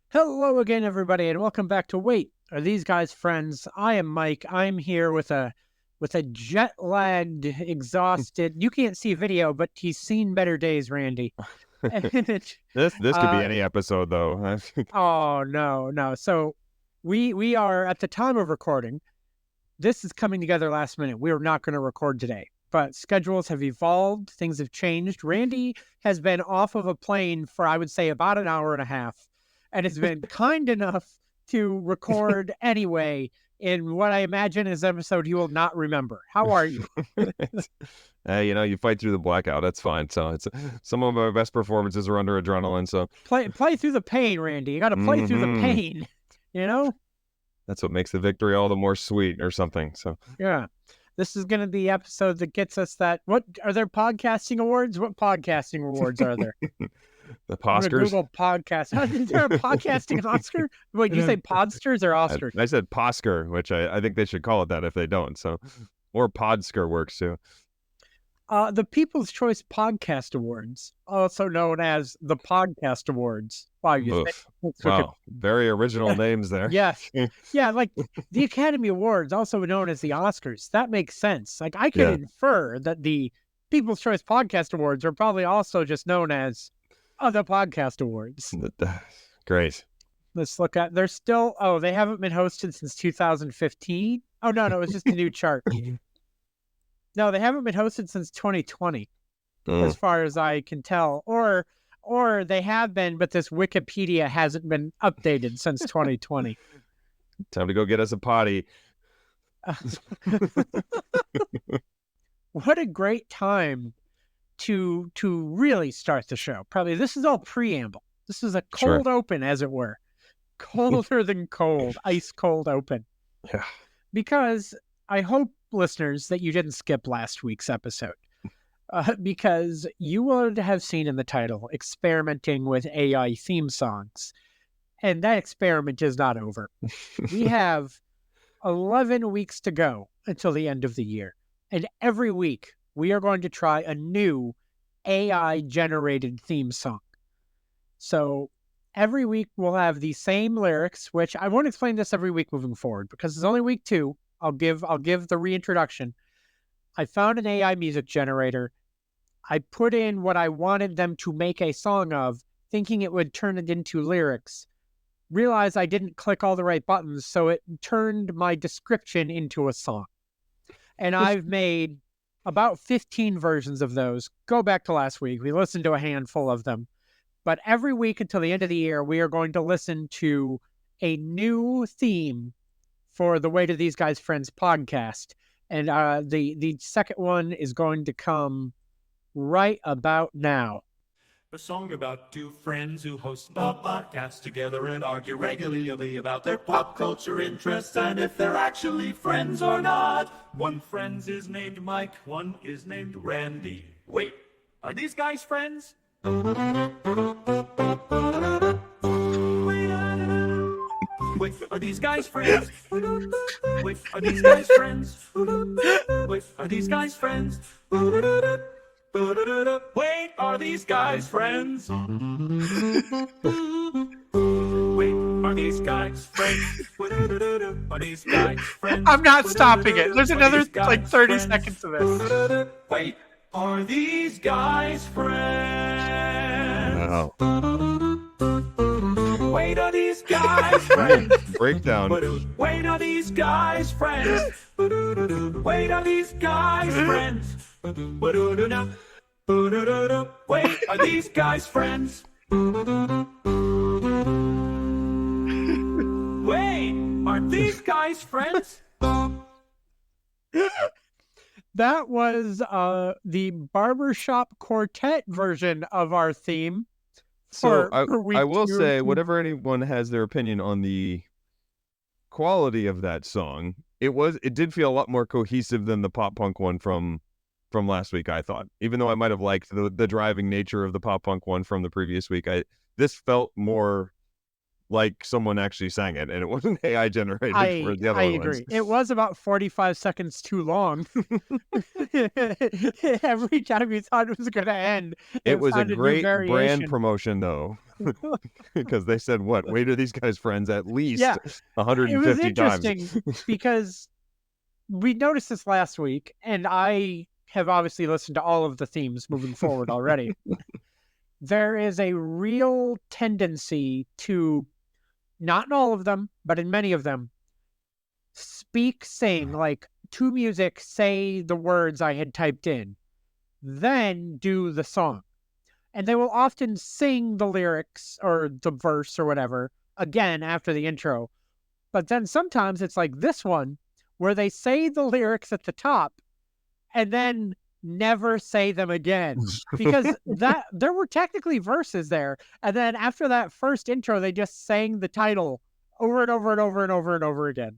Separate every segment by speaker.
Speaker 1: Hello again, everybody, and welcome back to Wait, Are These Guys Friends? I am Mike. I'm here with a jet-lagged, exhausted. You can't see video, but he's seen better days, Randy. And it,
Speaker 2: This could be
Speaker 1: uh,
Speaker 2: any episode though.
Speaker 1: oh no. So we are at the time of recording. This is coming together last minute. We are not going to record today, but schedules have evolved. Things have changed. Randy has been off of a plane for, I would say, about an hour and a half, and has been kind enough to record anyway in what I imagine is an episode you will not remember. How are you?
Speaker 2: Hey, you fight through the blackout. That's fine. So it's some of my best performances are under adrenaline. So
Speaker 1: Play through the pain, Randy. You got to play through the pain. You know?
Speaker 2: That's what makes the victory all the more sweet, or something. So
Speaker 1: Yeah. This is going to be the episode that gets us that. What are there podcasting awards? What podcasting awards are there?
Speaker 2: the
Speaker 1: I'm gonna
Speaker 2: Poskers.
Speaker 1: Google podcast. Is there a podcasting Oscar? Wait, did you say Podsters or Oscars?
Speaker 2: I said Posker, which I think they should call it that if they don't. So, or Podsker works too.
Speaker 1: The People's Choice Podcast Awards, also known as the Podcast Awards. Wow, you
Speaker 2: Wow, very original names there.
Speaker 1: Yes, yeah, like the Academy Awards, also known as the Oscars. That makes sense. Like I could infer that the People's Choice Podcast Awards are probably also just known as the Podcast Awards.
Speaker 2: Great.
Speaker 1: Let's look at. They're still. Oh, they haven't been hosted since 2015. Oh no, it's just a new chart. No, they haven't been hosted since 2020, as far as I can tell. Or they have been, but this Wikipedia hasn't been updated since 2020.
Speaker 2: Time to go get us a potty.
Speaker 1: What a great time to really start the show. Probably this is all preamble. This is a cold open, as it were. Colder than cold, ice cold open.
Speaker 2: Yeah.
Speaker 1: Because I hope, listeners, that you didn't skip last week's episode, because you would have seen in the title experimenting with AI theme songs, and that experiment is not over. We have 11 weeks to go until the end of the year, and every week we are going to try a new AI generated theme song. So every week we'll have the same lyrics, which I won't explain this every week moving forward because it's only week 2. I'll give the reintroduction. I found an AI music generator. I put in what I wanted them to make a song of, thinking it would turn it into lyrics. Realized I didn't click all the right buttons, so it turned my description into a song. And I've made about 15 versions of those. Go back to last week. We listened to a handful of them. But every week until the end of the year, we are going to listen to a new theme for the Way to These Guys Friends podcast. And the second one is going to come right about now.
Speaker 3: A song about two friends who host a podcast together and argue regularly about their pop culture interests and if they're actually friends or not. One friend is named Mike, one is named Randy. Wait, are these guys friends? Wait, are these guys friends? Wait, are these guys friends? Wait, are these guys friends? Wait, are these guys friends? Wait, are these guys friends? Are these guys friends?
Speaker 1: I'm not stopping it. There's another like 30 seconds of this.
Speaker 3: Wait, are these guys friends?
Speaker 2: Wow.
Speaker 3: Wait, are these guys friends?
Speaker 2: Breakdown.
Speaker 3: Wait, are these guys friends? Wait, are these guys friends? Wait, are these guys friends? Wait, are these guys friends?
Speaker 1: That was the barbershop quartet version of our theme.
Speaker 2: So I will say, whatever anyone has their opinion on the quality of that song, it did feel a lot more cohesive than the pop punk one from last week, I thought. Even though I might have liked the driving nature of the pop punk one from the previous week, this felt more like someone actually sang it, and it wasn't AI generated for the other
Speaker 1: I
Speaker 2: ones.
Speaker 1: agree. It was about 45 seconds too long. Every time you thought it was going to end,
Speaker 2: It was a
Speaker 1: found new
Speaker 2: great brand
Speaker 1: variation.
Speaker 2: promotion, though, because they said, "What? Wait, are these guys friends?" At least
Speaker 1: Yeah,
Speaker 2: 150
Speaker 1: it was
Speaker 2: times.
Speaker 1: interesting because we noticed this last week, and I have obviously listened to all of the themes moving forward already. There is a real tendency to, not in all of them, but in many of them, sing, like to music, say the words I had typed in, then do the song. And they will often sing the lyrics or the verse or whatever again after the intro. But then sometimes it's like this one where they say the lyrics at the top and then never say them again, because that there were technically verses there. And then after that first intro, they just sang the title over and over and over and over and over again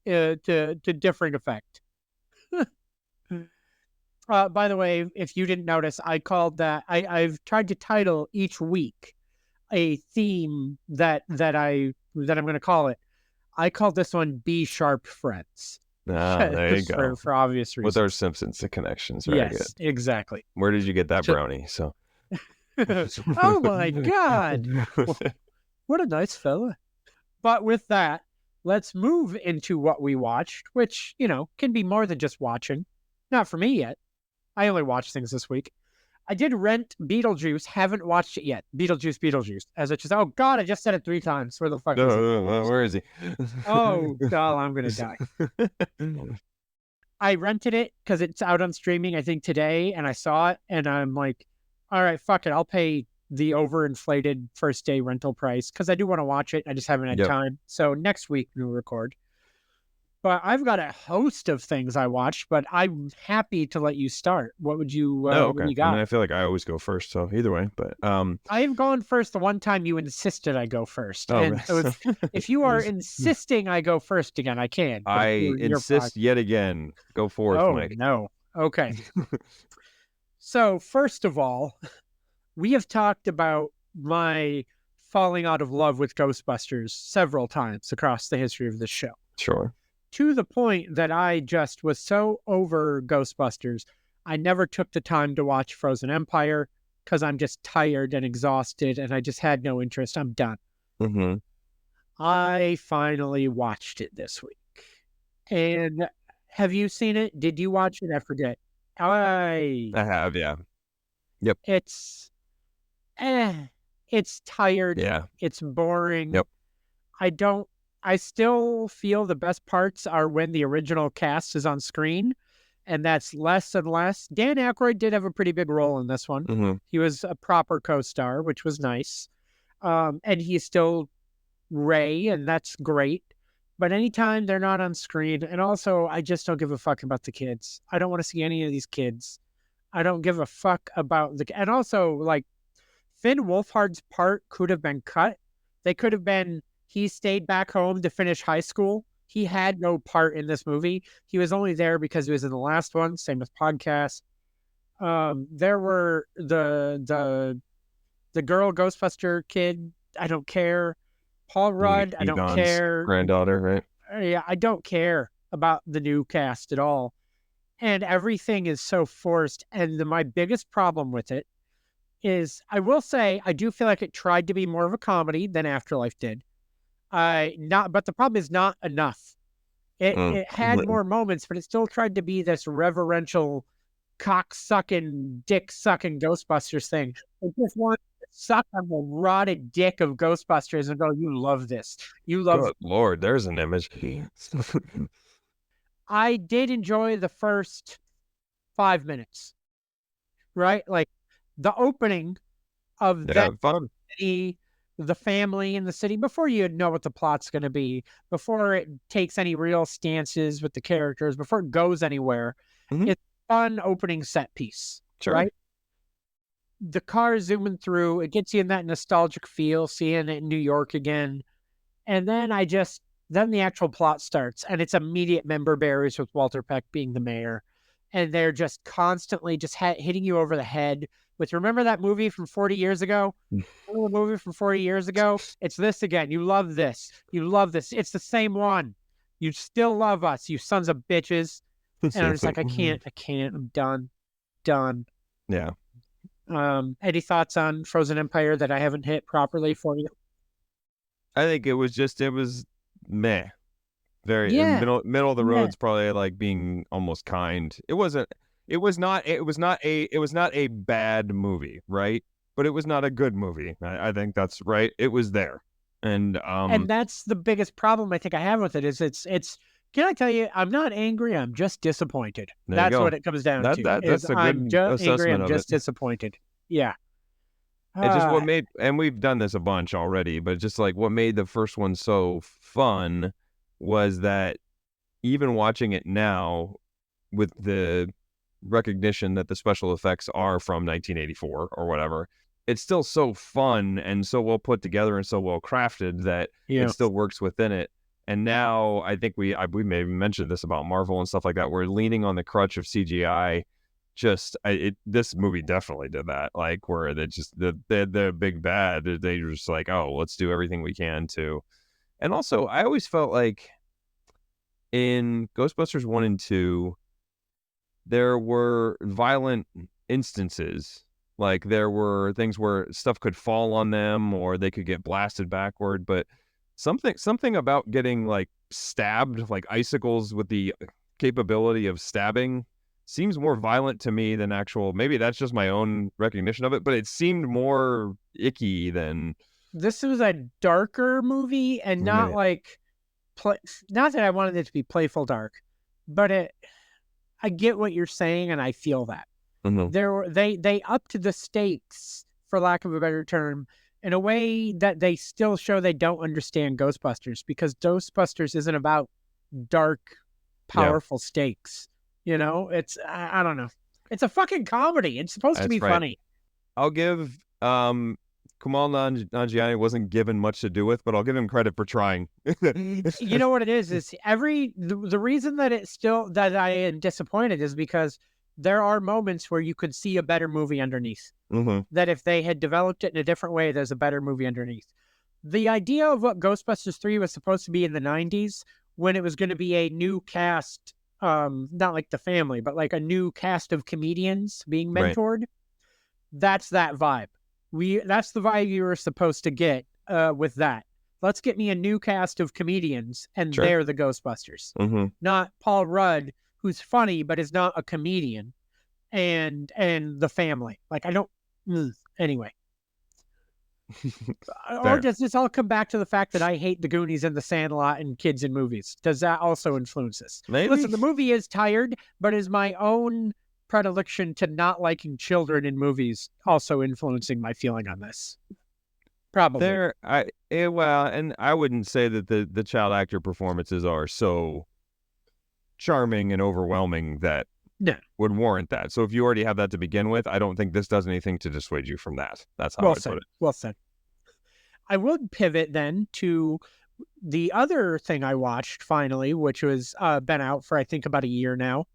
Speaker 1: to differing effect. By the way, if you didn't notice, I called that I've tried to title each week a theme that I'm going to call it. I called this one B Sharp Friends.
Speaker 2: There you go.
Speaker 1: For obvious reasons.
Speaker 2: With our Simpsons connections, very
Speaker 1: yes,
Speaker 2: good.
Speaker 1: Exactly.
Speaker 2: Where did you get that brownie? So.
Speaker 1: Oh my God. What a nice fella. But with that, let's move into what we watched, which, can be more than just watching. Not for me yet. I only watched things this week. I did rent Beetlejuice, haven't watched it yet. Beetlejuice. As it just, oh God, I just said it 3 times. Where the fuck is he?
Speaker 2: Where is he?
Speaker 1: Oh God, I'm going to die. I rented it because it's out on streaming, I think today, and I saw it, and I'm like, all right, fuck it. I'll pay the overinflated first day rental price because I do want to watch it. I just haven't had time. So next week we'll record. But I've got a host of things I watched, but I'm happy to let you start. What would you,
Speaker 2: okay.
Speaker 1: What do you got?
Speaker 2: I feel like I always go first, so either way. But
Speaker 1: I have gone first the one time you insisted I go first.
Speaker 2: Oh,
Speaker 1: and so if you are insisting I go first again, I can.
Speaker 2: I insist yet again. Go forth, Mike.
Speaker 1: No. Okay. So first of all, we have talked about my falling out of love with Ghostbusters several times across the history of this show.
Speaker 2: Sure.
Speaker 1: To the point that I just was so over Ghostbusters, I never took the time to watch Frozen Empire because I'm just tired and exhausted and I just had no interest. I'm done.
Speaker 2: Mm-hmm.
Speaker 1: I finally watched it this week. And have you seen it? Did you watch it? I forget. I
Speaker 2: have, yeah. Yep.
Speaker 1: It's tired.
Speaker 2: Yeah.
Speaker 1: It's boring.
Speaker 2: Yep.
Speaker 1: I still feel the best parts are when the original cast is on screen, and that's less and less. Dan Aykroyd did have a pretty big role in this one.
Speaker 2: Mm-hmm.
Speaker 1: He was a proper co-star, which was nice. And he's still Ray, and that's great. But anytime they're not on screen, and also I just don't give a fuck about the kids. I don't want to see any of these kids. I don't give a fuck about and also, like, Finn Wolfhard's part could have been cut. They could have been, he stayed back home to finish high school. He had no part in this movie. He was only there because he was in the last one. Same with podcast. There were the girl Ghostbuster kid. I don't care. Paul Rudd. I don't care.
Speaker 2: Granddaughter, right?
Speaker 1: Yeah, I don't care about the new cast at all. And everything is so forced. And my biggest problem with it is, I will say, I do feel like it tried to be more of a comedy than Afterlife did. But the problem is not enough. It had more moments, but it still tried to be this reverential, cock-sucking, dick-sucking Ghostbusters thing. It just wanted to suck on the rotted dick of Ghostbusters and go, you love this. You love
Speaker 2: Good Lord, there's an image.
Speaker 1: I did enjoy the first 5 minutes, right? Like the opening of that
Speaker 2: fun.
Speaker 1: The family in the city, before you know what the plot's going to be, before it takes any real stances with the characters, before it goes anywhere, it's a fun opening set piece, right? The car zooming through, it gets you in that nostalgic feel, seeing it in New York again. And then then the actual plot starts, and it's immediate member berries with Walter Peck being the mayor. And they're just constantly just hitting you over the head with remember that movie from 40 years ago? Remember the movie from 40 years ago? It's this again. You love this. You love this. It's the same one. You still love us, you sons of bitches. And I'm just like, I can't. I'm done.
Speaker 2: Yeah.
Speaker 1: Any thoughts on Frozen Empire that I haven't hit properly for you?
Speaker 2: I think it was meh. Very middle of the road's probably like being almost kind. It was not a bad movie, right? But it was not a good movie. I think that's right. It was there. And
Speaker 1: that's the biggest problem I think I have with it is it's can I tell you, I'm not angry, I'm just disappointed. That's what it comes down to.
Speaker 2: That's a good
Speaker 1: I'm just angry, I'm just
Speaker 2: it.
Speaker 1: Disappointed. Yeah.
Speaker 2: It's just what made, and we've done this a bunch already, but just like what made the first one so fun was that even watching it now with the recognition that the special effects are from 1984 or whatever, it's still so fun and so well put together and so well crafted that it still works within it. And now I think we maybe mentioned this about Marvel and stuff like that. We're leaning on the crutch of CGI. This movie definitely did that. Like where they just the big bad. They were just like, oh, let's do everything we can to. And also, I always felt like in Ghostbusters 1 and 2, there were violent instances. Like there were things where stuff could fall on them or they could get blasted backward, but something about getting like stabbed, like icicles with the capability of stabbing, seems more violent to me than actual. Maybe that's just my own recognition of it, but it seemed more icky than.
Speaker 1: This was a darker movie and not like, not that I wanted it to be playful dark, but I get what you're saying and I feel that.
Speaker 2: Mm-hmm.
Speaker 1: They upped the stakes, for lack of a better term, in a way that they still show they don't understand Ghostbusters, because Ghostbusters isn't about dark, powerful stakes. You know, it's, I don't know. It's a fucking comedy. It's supposed to be funny.
Speaker 2: I'll give, Kumail Nanjiani wasn't given much to do with, but I'll give him credit for trying.
Speaker 1: You know what it is the reason that I am disappointed is because there are moments where you could see a better movie underneath.
Speaker 2: Mm-hmm.
Speaker 1: That if they had developed it in a different way, there's a better movie underneath. The idea of what Ghostbusters 3 was supposed to be in the 90s, when it was going to be a new cast, not like the family, but like a new cast of comedians being mentored, that's that vibe. That's the vibe you were supposed to get with that. Let's get me a new cast of comedians, and they're the Ghostbusters.
Speaker 2: Mm-hmm.
Speaker 1: Not Paul Rudd, who's funny but is not a comedian, and the family. Like, I don't. Anyway. Or does this all come back to the fact that I hate the Goonies and the Sandlot and kids in movies? Does that also influence this?
Speaker 2: Maybe.
Speaker 1: Listen, the movie is tired, but is my own predilection to not liking children in movies also influencing my feeling on this? Probably.
Speaker 2: And I wouldn't say that the child actor performances are so charming and overwhelming that would warrant that. So if you already have that to begin with, I don't think this does anything to dissuade you from that. That's how I would put it.
Speaker 1: Well said. I would pivot then to the other thing I watched finally, which was been out for I think about a year now.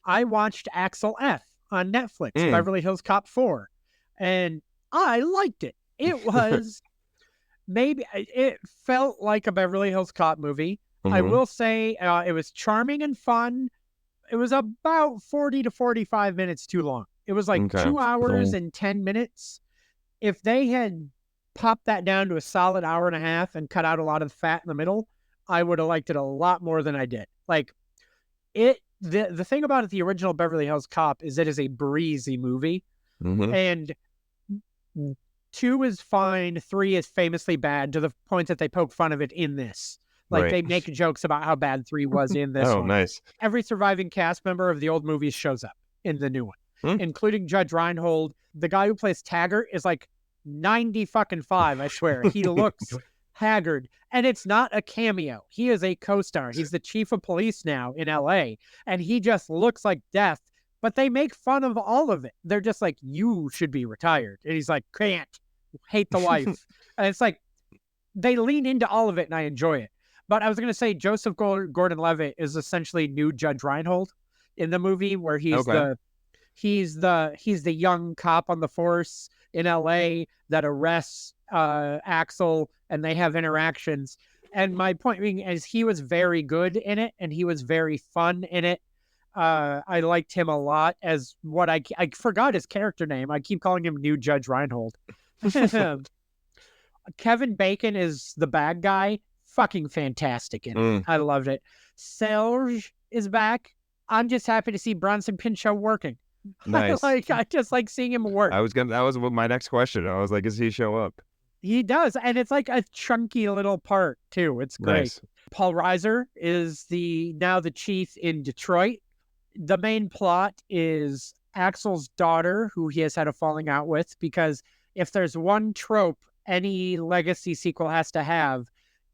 Speaker 1: I watched Axel F on Netflix, Beverly Hills Cop 4, and I liked it. It was it felt like a Beverly Hills Cop movie. I will say it was charming and fun. It was about 40 to 45 minutes too long. It was like 2 hours and 10 minutes. If they had popped that down to a solid hour and a half and cut out a lot of the fat in the middle, I would have liked it a lot more than I did. Like the thing about it, the original Beverly Hills Cop, is it is a breezy movie. And 2 is fine. 3 is famously bad, to the point that they poke fun of it in this. Like, they make jokes about how bad 3 was in this one.
Speaker 2: Nice.
Speaker 1: Every surviving cast member of the old movies shows up in the new one, including Judge Reinhold. The guy who plays Taggart is like 95, I swear. He looks haggard. And it's not a cameo. He is a co-star. He's the chief of police now in L.A., and he just looks like death. But they make fun of all of it. They're just like, you should be retired. And he's like, can't. Hate the wife. And it's like, they lean into all of it, and I enjoy it. But I was going to say, Joseph Gordon-Levitt is essentially new Judge Reinhold in the movie, where he's He's the young cop on the force in LA that arrests Axel, and they have interactions. And my point being is he was very good in it, and he was very fun in it. I liked him a lot as what I forgot his character name. I keep calling him New Judge Reinhold. Kevin Bacon is the bad guy. Fucking fantastic in it. I loved it. Serge is back. I'm just happy to see Bronson Pinchot working.
Speaker 2: Nice.
Speaker 1: I just like seeing him work.
Speaker 2: That was my next question. I was like, does he show up?
Speaker 1: He does, and it's like a chunky little part too. It's great.
Speaker 2: Nice.
Speaker 1: Paul Reiser is now the chief in Detroit. The main plot is Axel's daughter, who he has had a falling out with, because if there's one trope any legacy sequel has to have,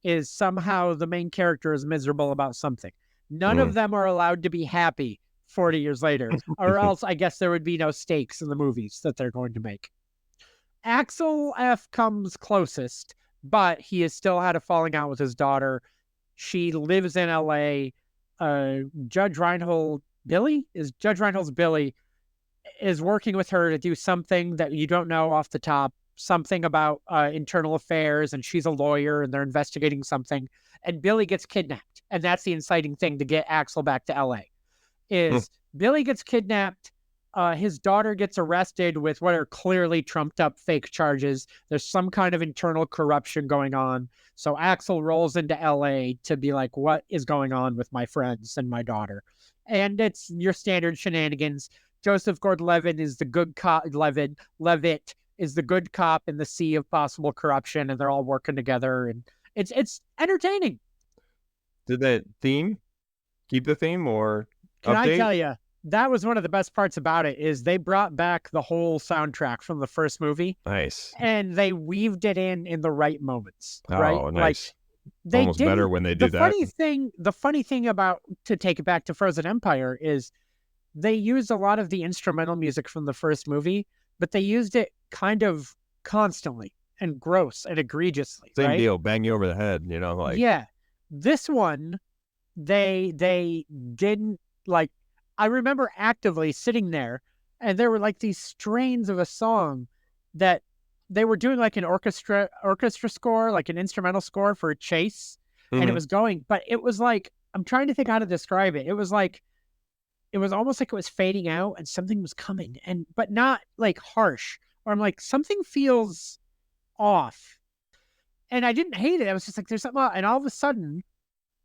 Speaker 1: is somehow the main character is miserable about something. None of them are allowed to be happy 40 years later, or else I guess there would be no stakes in the movies that they're going to make. Axel F comes closest, but he has still had a falling out with his daughter. She lives in LA. Judge Reinhold's Billy is working with her to do something that you don't know off the top, something about internal affairs, and she's a lawyer and they're investigating something, and Billy gets kidnapped. And that's the inciting thing to get Axel back to LA is Billy gets kidnapped. His daughter gets arrested with what are clearly trumped up fake charges. There's some kind of internal corruption going on. So Axel rolls into LA to be like, what is going on with my friends and my daughter? And it's your standard shenanigans. Joseph Gordon-Levitt is the good cop. Levitt is the good cop in the sea of possible corruption, and they're all working together, and it's entertaining.
Speaker 2: Did that theme keep the theme or
Speaker 1: Can
Speaker 2: update?
Speaker 1: I tell you? That was one of the best parts about it is they brought back the whole soundtrack from the first movie.
Speaker 2: Nice.
Speaker 1: And they weaved it in the right moments.
Speaker 2: Oh,
Speaker 1: right?
Speaker 2: nice.
Speaker 1: Like, they
Speaker 2: almost better when they do that.
Speaker 1: The funny thing about, to take it back to Frozen Empire, is they used a lot of the instrumental music from the first movie, but they used it kind of constantly and gross and egregiously.
Speaker 2: Same
Speaker 1: right?
Speaker 2: deal. Bang you over the head, like.
Speaker 1: Yeah. This one, they didn't like. I remember actively sitting there, and there were like these strains of a song that they were doing like an orchestra score, like an instrumental score for a chase, and it was going, but it was like, I'm trying to think how to describe it. It was almost like it was fading out and something was coming, but not like harsh, or I'm like, something feels off. And I didn't hate it. I was just like, there's something off. And all of a sudden,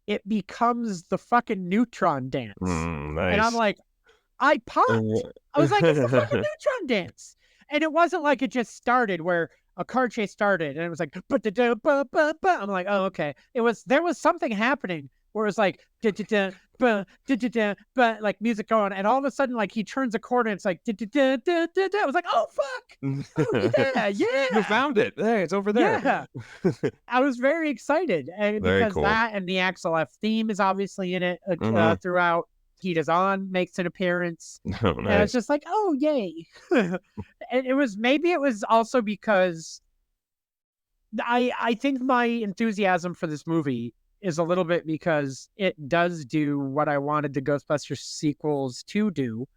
Speaker 1: it becomes the fucking neutron dance.
Speaker 2: Nice.
Speaker 1: And I'm like, I popped. I was like, it's the fucking neutron dance. And it wasn't like it just started where a car chase started and it was like, I'm like, oh, okay. There was something happening where it was like, like music going, and all of a sudden, like he turns a corner and it's like, I was like, oh, fuck. Oh, yeah.
Speaker 2: You found it. Hey, it's over there.
Speaker 1: Yeah. I was very excited. And
Speaker 2: Very
Speaker 1: because
Speaker 2: cool.
Speaker 1: that and the Axel F theme is obviously in it throughout. Heat Is On makes an appearance.
Speaker 2: Oh, nice.
Speaker 1: And I was just like, oh, yay. And it was also because I think my enthusiasm for this movie is a little bit because it does do what I wanted the Ghostbusters sequels to do.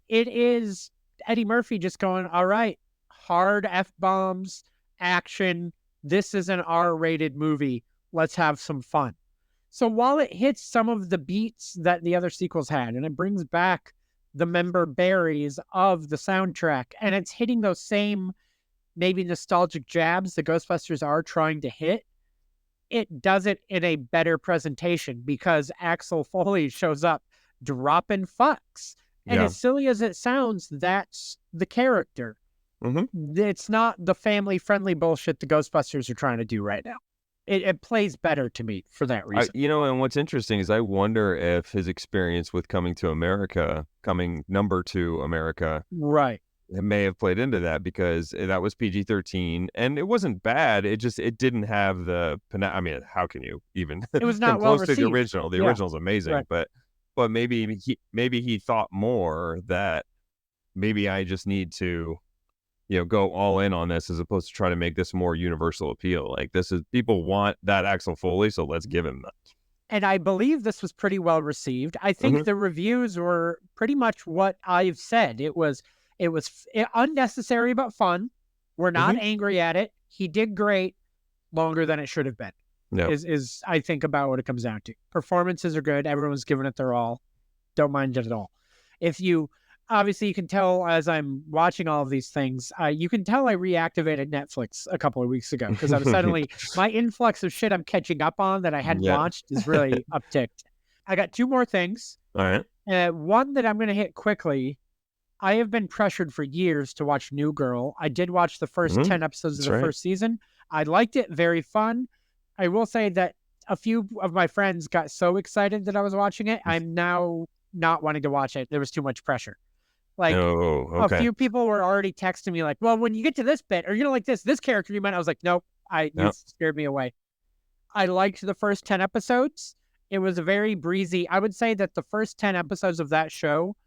Speaker 1: It is Eddie Murphy just going, all right, hard F-bombs, action. This is an R-rated movie. Let's have some fun. So while it hits some of the beats that the other sequels had, and it brings back the member berries of the soundtrack, and it's hitting those same maybe nostalgic jabs the Ghostbusters are trying to hit, it does it in a better presentation because Axel Foley shows up dropping fucks. And as silly as it sounds, that's the character. It's not the family-friendly bullshit the Ghostbusters are trying to do right now. It plays better to me for that reason.
Speaker 2: And what's interesting is I wonder if his experience with coming number to America,
Speaker 1: right,
Speaker 2: it may have played into that, because that was PG-13 and it wasn't bad. It didn't have the, I mean, how can you even
Speaker 1: it was
Speaker 2: come
Speaker 1: not well
Speaker 2: close
Speaker 1: received.
Speaker 2: to the original? The original's amazing,
Speaker 1: right.
Speaker 2: but maybe he thought more that maybe I just need to, go all in on this as opposed to try to make this more universal appeal. Like, people want that Axel Foley, so let's give him that.
Speaker 1: And I believe this was pretty well received. I think the reviews were pretty much what I've said. It was unnecessary but fun. We're not angry at it. He did great, longer than it should have been.
Speaker 2: Yep.
Speaker 1: Is I think about what it comes down to. Performances are good. Everyone's giving it their all. Don't mind it at all. If you obviously you can tell as I'm watching all of these things, you can tell I reactivated Netflix a couple of weeks ago because I'm suddenly my influx of shit I'm catching up on that I hadn't watched is really upticked. I got two more things.
Speaker 2: All right.
Speaker 1: One that I'm going to hit quickly. I have been pressured for years to watch New Girl. I did watch the first 10 episodes of the first season. I liked it. Very fun. I will say that a few of my friends got so excited that I was watching it. I'm now not wanting to watch it. There was too much pressure. Like a few people were already texting me like, well, when you get to this bit, or you know, like this character you might, I was like, nope, you scared me away. I liked the first 10 episodes. It was a very breezy. I would say that the first 10 episodes of that show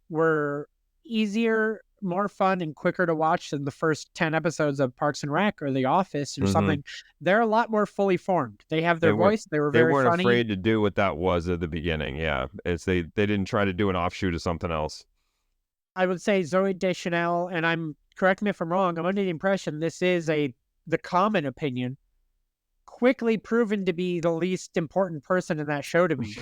Speaker 1: were easier, more fun, and quicker to watch than the first 10 episodes of Parks and Rec or The Office or something. They're a lot more fully formed. They have their voice. They were very funny. They weren't
Speaker 2: afraid to do what that was at the beginning. Yeah. They didn't try to do an offshoot of something else.
Speaker 1: I would say Zooey Deschanel, and correct me if I'm wrong, I'm under the impression this is the common opinion, quickly proven to be the least important person in that show to me.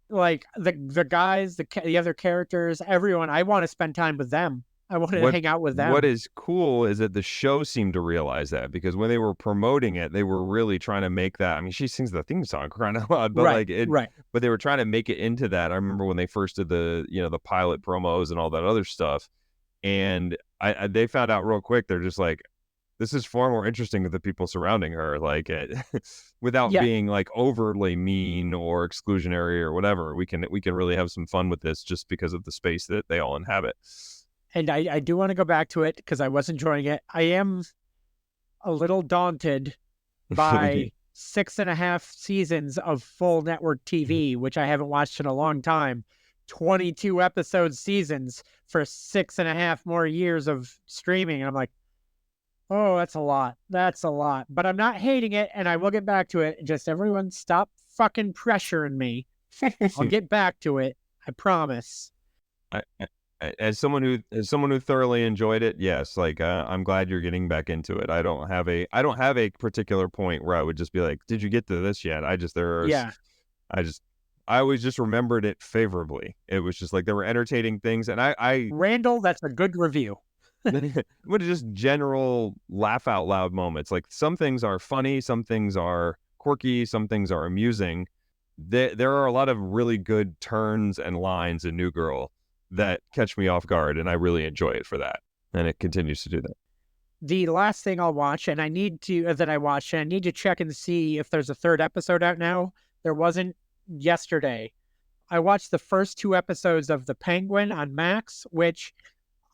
Speaker 1: Like the guys, the other characters, everyone, I want to spend time with them. I want to hang out with them.
Speaker 2: What is cool is that the show seemed to realize that, because when they were promoting it, they were really trying to make that. I mean, she sings the theme song, crying out loud, but but they were trying to make it into that. I remember when they first did the pilot promos and all that other stuff, and they found out real quick. They're just like, this is far more interesting to the people surrounding her, like without being like overly mean or exclusionary or whatever. We can really have some fun with this just because of the space that they all inhabit.
Speaker 1: And I do want to go back to it because I was enjoying it. I am a little daunted by 6.5 seasons of full network TV, which I haven't watched in a long time. 22 episode seasons for 6.5 more years of streaming. And I'm like, oh, that's a lot. That's a lot. But I'm not hating it, and I will get back to it. Just everyone stop fucking pressuring me. I'll get back to it. I promise.
Speaker 2: As someone who thoroughly enjoyed it, yes, like I'm glad you're getting back into it. I don't have a particular point where I would just be like, did you get to this yet? I always just remembered it favorably. It was just like there were entertaining things, and
Speaker 1: Randall, that's a good review.
Speaker 2: What just general laugh out loud moments. Like some things are funny, some things are quirky, some things are amusing. There are a lot of really good turns and lines in New Girl that catch me off guard, and I really enjoy it for that. And it continues to do that.
Speaker 1: The last thing I'll watch, and I need to check and see if there's a third episode out now. There wasn't yesterday. I watched the first 2 episodes of The Penguin on Max, which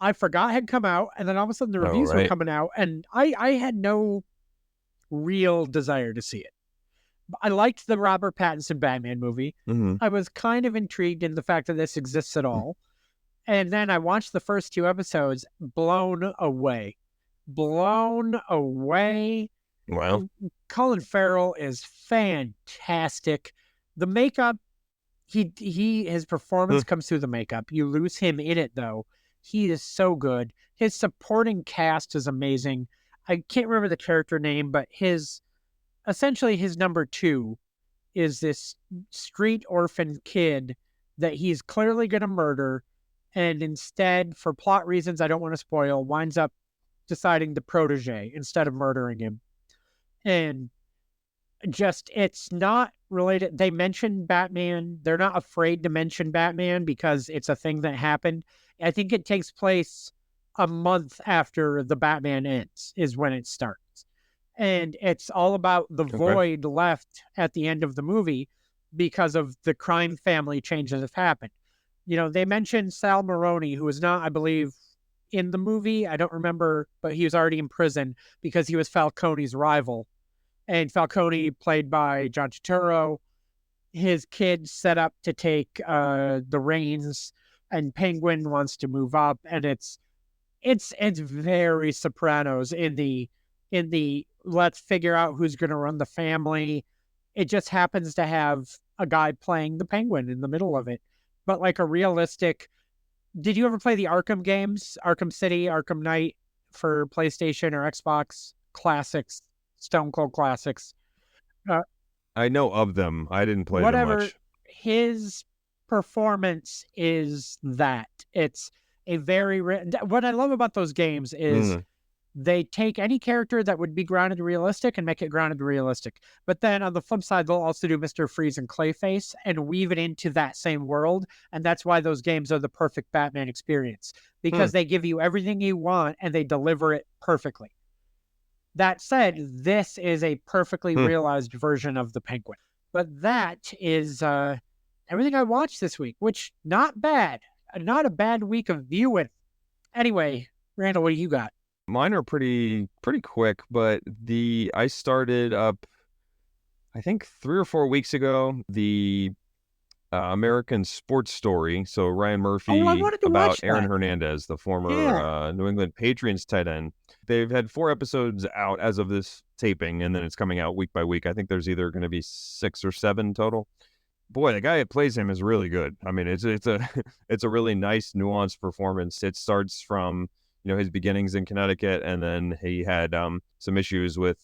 Speaker 1: I forgot had come out, and then all of a sudden the reviews were coming out, and I had no real desire to see it. I liked the Robert Pattinson Batman movie. I was kind of intrigued in the fact that this exists at all. And then I watched the first 2 episodes, blown away. Blown away.
Speaker 2: Wow.
Speaker 1: Colin Farrell is fantastic. The makeup, his performance comes through the makeup. You lose him in it, though. He is so good. His supporting cast is amazing. I can't remember the character name, but essentially his number 2 is this street orphan kid that he's clearly going to murder. And instead, for plot reasons I don't want to spoil, winds up deciding to protege instead of murdering him. And just, it's not related. They mention Batman. They're not afraid to mention Batman because it's a thing that happened. I think it takes place a month after the Batman ends is when it starts. And it's all about the void left at the end of the movie because of the crime family changes that have happened. You know, they mentioned Sal Maroni, who was not, I believe, in the movie. I don't remember, but he was already in prison because he was Falcone's rival. And Falcone, played by John Turturro, his kid set up to take the reins, and Penguin wants to move up, and it's very Sopranos in the let's figure out who's going to run the family. It just happens to have a guy playing the penguin in the middle of it, but like a realistic. Did you ever play the Arkham games? Arkham City, Arkham Knight for PlayStation or Xbox? Classics, Stone Cold classics.
Speaker 2: I know of them. I didn't play them
Speaker 1: Whatever
Speaker 2: much.
Speaker 1: his performance is, that it's a very what I love about those games is they take any character that would be grounded realistic and make it grounded realistic. But then on the flip side, they'll also do Mr. Freeze and Clayface and weave it into that same world. And that's why those games are the perfect Batman experience, because they give you everything you want and they deliver it perfectly. That said, this is a perfectly realized version of the Penguin. But that is everything I watched this week, which not bad. Not a bad week of viewing. Anyway, Randall, what do you got?
Speaker 2: Mine are pretty quick, but I started up, I think 3 or 4 weeks ago, the American Sports Story. So Ryan Murphy about Aaron Hernandez, the former New England Patriots tight end. They've had 4 episodes out as of this taping, and then it's coming out week by week. I think there's either going to be 6 or 7 total. Boy, the guy that plays him is really good. I mean, it's a it's a really nice, nuanced performance. It starts from his beginnings in Connecticut, and then he had some issues with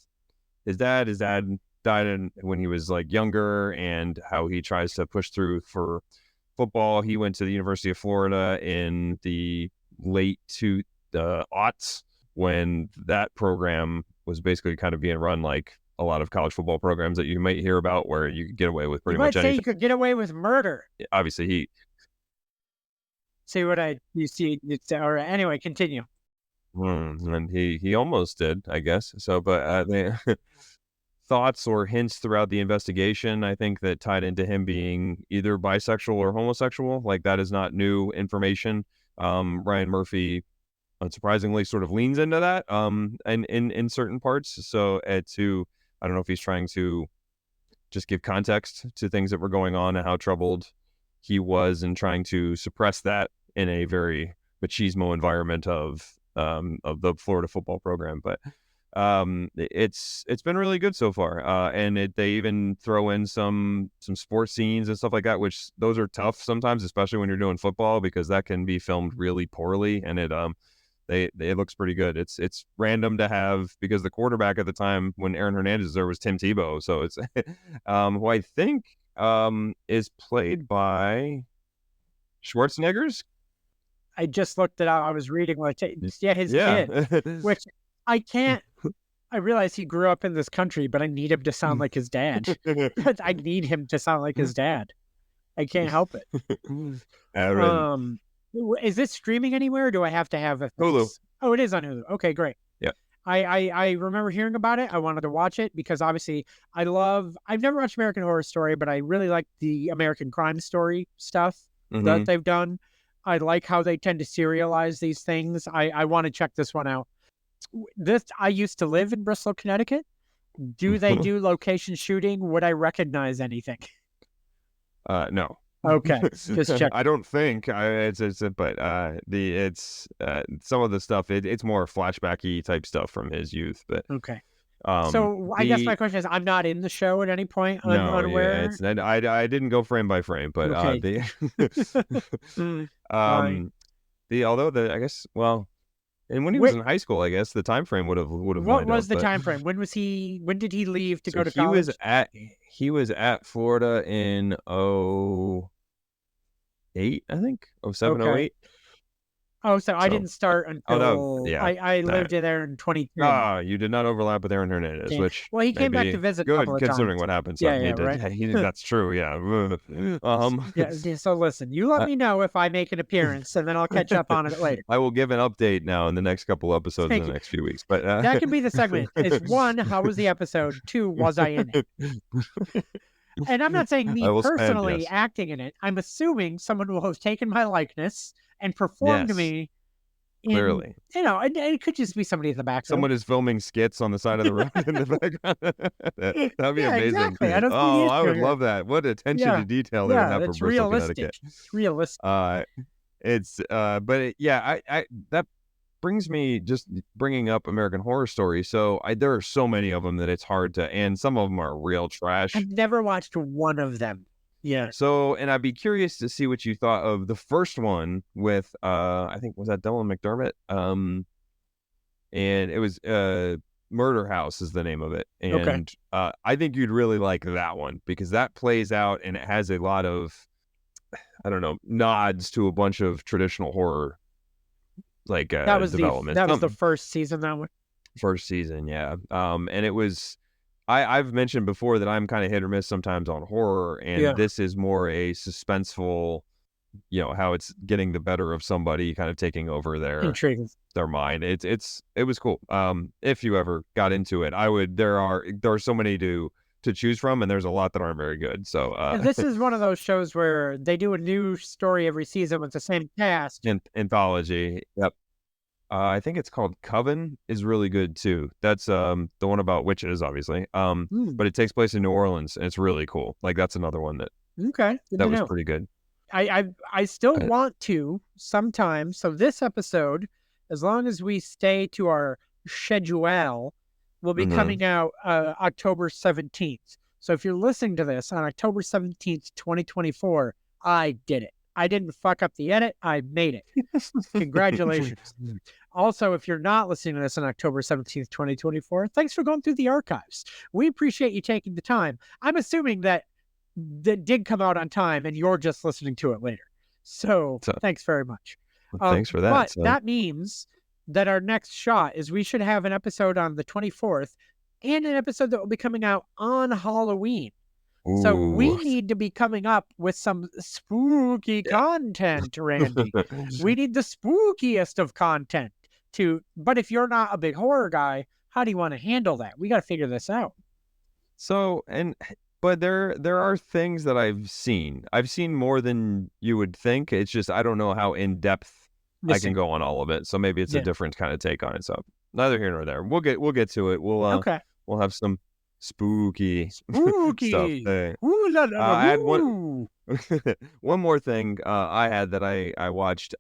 Speaker 2: his dad. His dad died when he was like younger, and how he tries to push through for football. He went to the University of Florida in the late aughts when that program was basically kind of being run like a lot of college football programs that you might hear about, where you could get away with pretty much anything.
Speaker 1: You could get away with murder.
Speaker 2: Obviously,
Speaker 1: anyway, continue.
Speaker 2: And he almost did, I guess. So, but thoughts or hints throughout the investigation, I think, that tied into him being either bisexual or homosexual. Like, that is not new information. Ryan Murphy, unsurprisingly, sort of leans into that and in certain parts. So I don't know if he's trying to just give context to things that were going on and how troubled he was, and trying to suppress that in a very machismo environment of the Florida football program. But it's been really good so far. And they even throw in some sports scenes and stuff like that, which those are tough sometimes, especially when you're doing football, because that can be filmed really poorly, and it looks pretty good. It's random to have, because the quarterback at the time when Aaron Hernandez was there was Tim Tebow. So it's who I think is played by Schwarzenegger's.
Speaker 1: I just looked it up. I was reading his kid, which I can't. I realize he grew up in this country, but I need him to sound like his dad. I need him to sound like his dad. I can't help it. Is this streaming anywhere, or do I have to have it?
Speaker 2: Hulu.
Speaker 1: Oh, it is on Hulu. Okay, great.
Speaker 2: Yeah.
Speaker 1: I remember hearing about it. I wanted to watch it because obviously I've never watched American Horror Story, but I really like the American Crime Story stuff that they've done. I like how they tend to serialize these things. I want to check this one out. I used to live in Bristol, Connecticut. Do they do location shooting? Would I recognize anything?
Speaker 2: No.
Speaker 1: Okay, just check.
Speaker 2: I don't think but some of the stuff it's more flashbacky type stuff from his youth. But
Speaker 1: okay. So I guess my question is, I'm not in the show at any point. I'm unaware.
Speaker 2: Yeah, I didn't go frame by frame, but
Speaker 1: okay.
Speaker 2: I guess, well, and when he was in high school, I guess the time frame would have.
Speaker 1: What was the time frame? When did he leave to go to college?
Speaker 2: He was at Florida in 2008, I think. 2007, 2008.
Speaker 1: Oh, so I didn't start until I lived there in 2010.
Speaker 2: Ah, you did not overlap with Aaron Hernandez, which
Speaker 1: he came back to visit a couple of times.
Speaker 2: Considering what happened. So right? That's true, yeah.
Speaker 1: So listen, you let me know if I make an appearance, and then I'll catch up on it later.
Speaker 2: I will give an update now in the next couple episodes in the next few weeks. But
Speaker 1: that can be the segment. It's 1, how was the episode? 2, was I in it? And I'm not saying me personally acting in it. I'm assuming someone will have taken my likeness and performed me.
Speaker 2: Clearly.
Speaker 1: It could just be somebody at the back.
Speaker 2: Someone is filming skits on the side of the road in the background. That'd be amazing.
Speaker 1: Exactly.
Speaker 2: I would love that. What attention to detail they would have for Bristol, Connecticut.
Speaker 1: It's realistic.
Speaker 2: That brings me just bringing up American Horror Story. So there are so many of them that it's hard to, and some of them are real trash.
Speaker 1: I've never watched one of them. Yeah.
Speaker 2: So, and I'd be curious to see what you thought of the first one with, I think, was that Dylan McDermott? And it was, Murder House is the name of it. And I think you'd really like that one because that plays out and it has a lot of, I don't know, nods to a bunch of traditional horror, like development.
Speaker 1: That was the first season, that one?
Speaker 2: First season, yeah. And it was, I've mentioned before that I'm kind of hit or miss sometimes on horror, and this is more a suspenseful, how it's getting the better of somebody, kind of taking over their mind. It was cool. If you ever got into it, there are so many to choose from, and there's a lot that aren't very good. So
Speaker 1: this is one of those shows where they do a new story every season with the same cast.
Speaker 2: Anthology. Yep. I think it's called Coven is really good too. That's the one about witches, obviously. But it takes place in New Orleans, and it's really cool. Like that's another one that was pretty good.
Speaker 1: I still want to sometime. So this episode, as long as we stay to our schedule, will be coming out October 17th. So if you're listening to this on October 17th, 2024, I did it. I didn't fuck up the edit. I made it. Congratulations. Also, if you're not listening to this on October 17th, 2024, thanks for going through the archives. We appreciate you taking the time. I'm assuming that did come out on time and you're just listening to it later. So thanks very much.
Speaker 2: Thanks for that.
Speaker 1: But that means that our next shot is we should have an episode on the 24th and an episode that will be coming out on Halloween. Ooh. So we need to be coming up with some spooky content, Randy. We need the spookiest of content but if you're not a big horror guy, how do you want to handle that? We got to figure this out.
Speaker 2: So, but there are things that I've seen more than you would think. It's just, I don't know how in depth I can go on all of it. So maybe it's a different kind of take on it. So neither here nor there. We'll get to it. We'll have some spooky stuff there. I had one more thing I had that I watched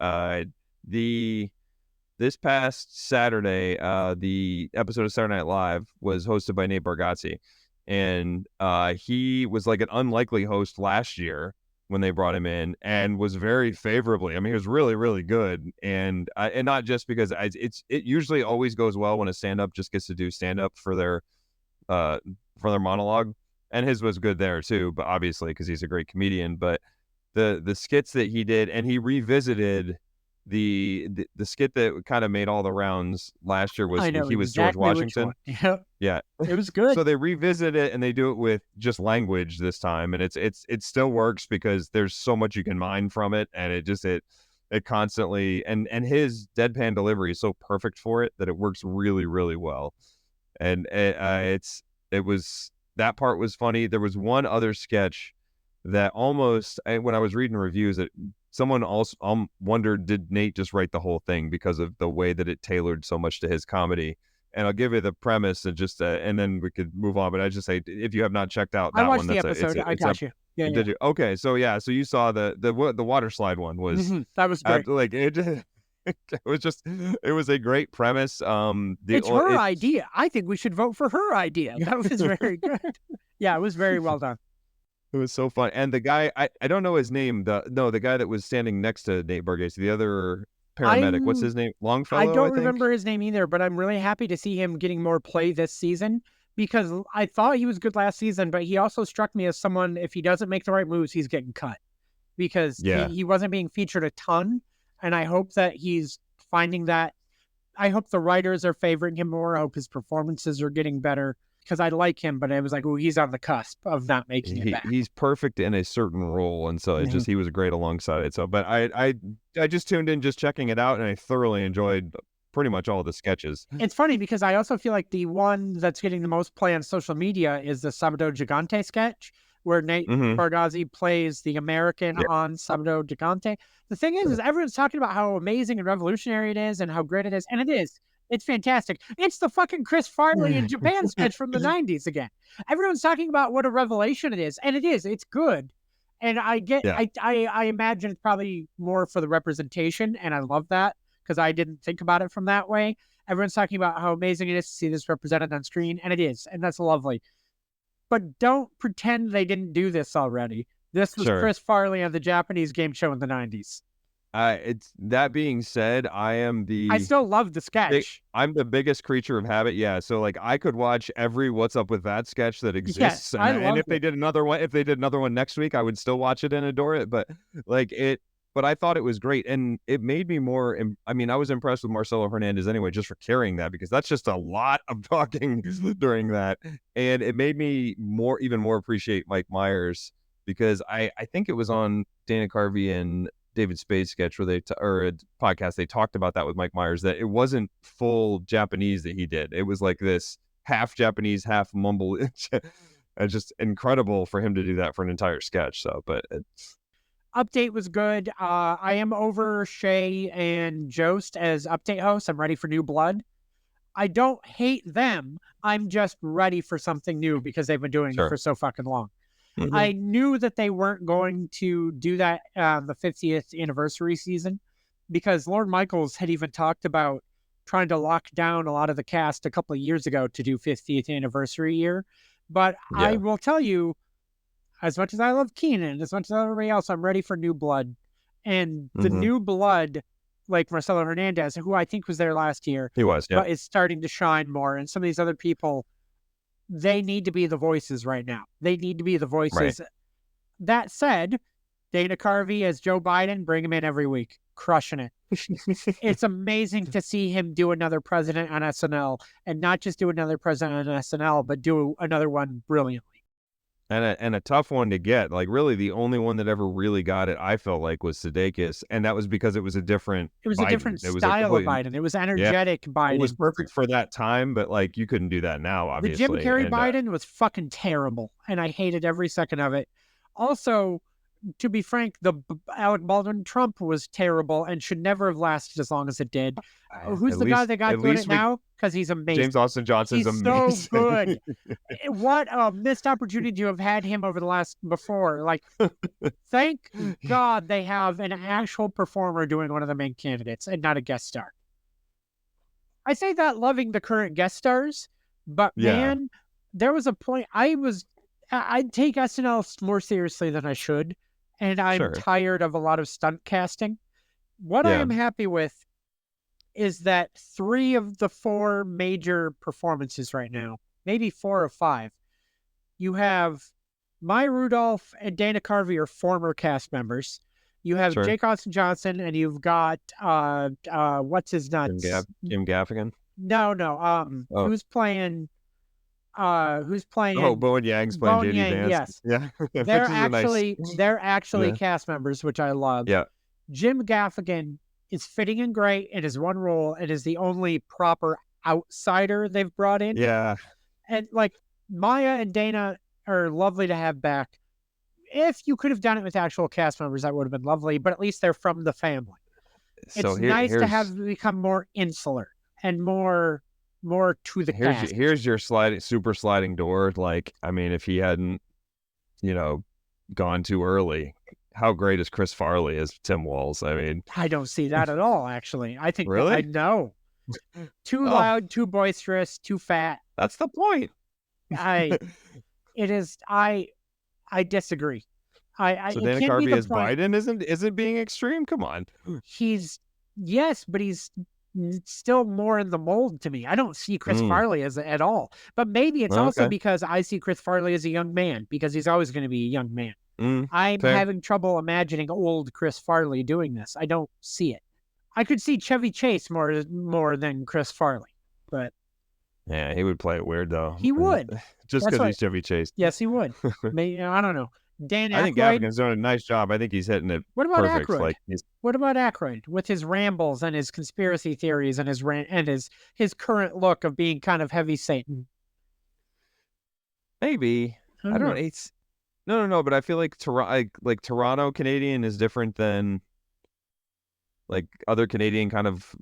Speaker 2: this past Saturday. The episode of Saturday Night Live was hosted by Nate Bargatze, and he was like an unlikely host last year when they brought him in, and was very favorably. I mean, he was really, really good, and not just because it usually always goes well when a stand-up just gets to do stand-up for their monologue, and his was good there too, but obviously because he's a great comedian. But the skits that he did, and he revisited the skit that kind of made all the rounds last year was he was George Washington. Yeah,
Speaker 1: it was good.
Speaker 2: So they revisit it and they do it with just language this time, and it still works because there's so much you can mine from it, and it constantly, and his deadpan delivery is so perfect for it that it works really, really well. And that part was funny. There was one other sketch that almost, when I was reading reviews, that someone also wondered, did Nate just write the whole thing because of the way that it tailored so much to his comedy? And I'll give you the premise and just and then we could move on. But I just say, if you have not checked out that
Speaker 1: I watched
Speaker 2: one,
Speaker 1: the episode. I got you. Yeah,
Speaker 2: did you? Okay, so so you saw the water slide one was
Speaker 1: that was great.
Speaker 2: Like it was a great premise.
Speaker 1: It's her idea. I think we should vote for her idea. That was very good. Yeah, it was very well done.
Speaker 2: It was so fun. And the guy, I don't know his name. The guy that was standing next to Nate Bargatze, the other paramedic. What's his name? Longfellow.
Speaker 1: I don't remember his name either, but I'm really happy to see him getting more play this season, because I thought he was good last season, but he also struck me as someone, if he doesn't make the right moves, he's getting cut, because he wasn't being featured a ton. And I hope that he's finding that. I hope the writers are favoring him more. I hope his performances are getting better, because I like him, but I was like, oh, he's on the cusp of not making it back.
Speaker 2: He's perfect in a certain role, and so he was great alongside it. So, but I just tuned in, just checking it out, and I thoroughly enjoyed pretty much all the sketches.
Speaker 1: It's funny because I also feel like the one that's getting the most play on social media is the Sábado Gigante sketch, where Nate Bargatze plays the American on Sábado Gigante. The thing is everyone's talking about how amazing and revolutionary it is and how great it is. And it is. It's fantastic. It's the fucking Chris Farley in Japan sketch from the 90s again. Everyone's talking about what a revelation it is. And it is. It's good. And I imagine it's probably more for the representation. And I love that, because I didn't think about it from that way. Everyone's talking about how amazing it is to see this represented on screen, and it is, and that's lovely. But don't pretend they didn't do this already. This was Chris Farley on the Japanese game show in the 90s.
Speaker 2: It's that being said, I
Speaker 1: still love the sketch.
Speaker 2: I'm the biggest creature of habit. Yeah. So like I could watch every What's Up With That sketch that exists.
Speaker 1: Yes,
Speaker 2: and if they did another one next week, I would still watch it and adore it. But but I thought it was great. And it made me more, I mean, I was impressed with Marcelo Hernandez anyway, just for carrying that, because that's just a lot of talking during that. And it made me even more appreciate Mike Myers, because I think it was on Dana Carvey and David Spade's sketch or a podcast, they talked about that with Mike Myers, that it wasn't full Japanese that he did. It was like this half Japanese, half mumble. It's just incredible for him to do that for an entire sketch. So, but
Speaker 1: Update was good. I am over Shay and Jost as update hosts. I'm ready for new blood. I don't hate them. I'm just ready for something new because they've been doing it for so fucking long. Mm-hmm. I knew that they weren't going to do that the 50th anniversary season, because Lorne Michaels had even talked about trying to lock down a lot of the cast a couple of years ago to do 50th anniversary year. But I will tell you, as much as I love Keenan, as much as everybody else, I'm ready for new blood. And the new blood, like Marcelo Hernandez, who I think was there last year,
Speaker 2: he was,
Speaker 1: but is starting to shine more. And some of these other people, they need to be the voices right now. They need to be the voices. Right. That said, Dana Carvey as Joe Biden, bring him in every week. Crushing it. It's amazing to see him do another president on SNL, and not just do another president on SNL, but do another one brilliantly.
Speaker 2: And a tough one to get. Like, really, the only one that ever really got it, I felt like, was Sudeikis, and that was because it was a different.
Speaker 1: It was Biden. A different style of Biden. It was energetic Biden.
Speaker 2: It was perfect for that time, but like you couldn't do that now. Obviously,
Speaker 1: the Jim Carrey Biden was fucking terrible, and I hated every second of it. Also, to be frank, the Alec Baldwin Trump was terrible and should never have lasted as long as it did. Who's the guy that got doing it now? Because he's amazing.
Speaker 2: James Austin Johnson's
Speaker 1: amazing. He's so good. What a missed opportunity to have had him over before. Like, thank God they have an actual performer doing one of the main candidates and not a guest star. I say that loving the current guest stars, but man, there was a point I'd take SNL more seriously than I should. And I'm tired of a lot of stunt casting. What I am happy with is that 3 of the 4 major performances right now, maybe 4 or 5, you have Maya Rudolph and Dana Carvey are former cast members. You have Jake Austin Johnson, and you've got what's his nuts?
Speaker 2: Jim Gaffigan?
Speaker 1: No. Who's playing?
Speaker 2: Bowen Yang's playing JD Vance.
Speaker 1: Yes. Yeah. They're actually cast members, which I love.
Speaker 2: Yeah.
Speaker 1: Jim Gaffigan is fitting in great in his one role and is the only proper outsider they've brought in.
Speaker 2: Yeah.
Speaker 1: And like Maya and Dana are lovely to have back. If you could have done it with actual cast members, that would have been lovely, but at least they're from the family. It's nice to have them become more insular and more to the cast.
Speaker 2: Here's your super sliding door. Like, I mean, if he hadn't, gone too early, how great is Chris Farley as Tim Walz? I mean,
Speaker 1: I don't see that at all, actually. I think
Speaker 2: really?
Speaker 1: I know. Too loud, too boisterous, too fat.
Speaker 2: That's the point.
Speaker 1: I disagree.
Speaker 2: So Dana Carvey as Biden isn't being extreme? Come on.
Speaker 1: But he's still more in the mold to me. I don't see Chris Farley at all. But maybe it's also because I see Chris Farley as a young man, because he's always going to be a young man. I'm having trouble imagining old Chris Farley doing this. I don't see it. I could see Chevy Chase more than Chris Farley, but
Speaker 2: yeah, he would play it weird though.
Speaker 1: He would,
Speaker 2: just because he's Chevy Chase.
Speaker 1: Yes, he would. Maybe, I don't know. Dan Aykroyd,
Speaker 2: I think Gaffigan's doing a nice job. I think he's hitting it.
Speaker 1: What about
Speaker 2: perfect.
Speaker 1: Aykroyd? What about Aykroyd with his rambles and his conspiracy theories and his current look of being kind of heavy Satan?
Speaker 2: Maybe. I don't know. It's no. But I feel like Toronto Canadian is different than like other Canadian kind of.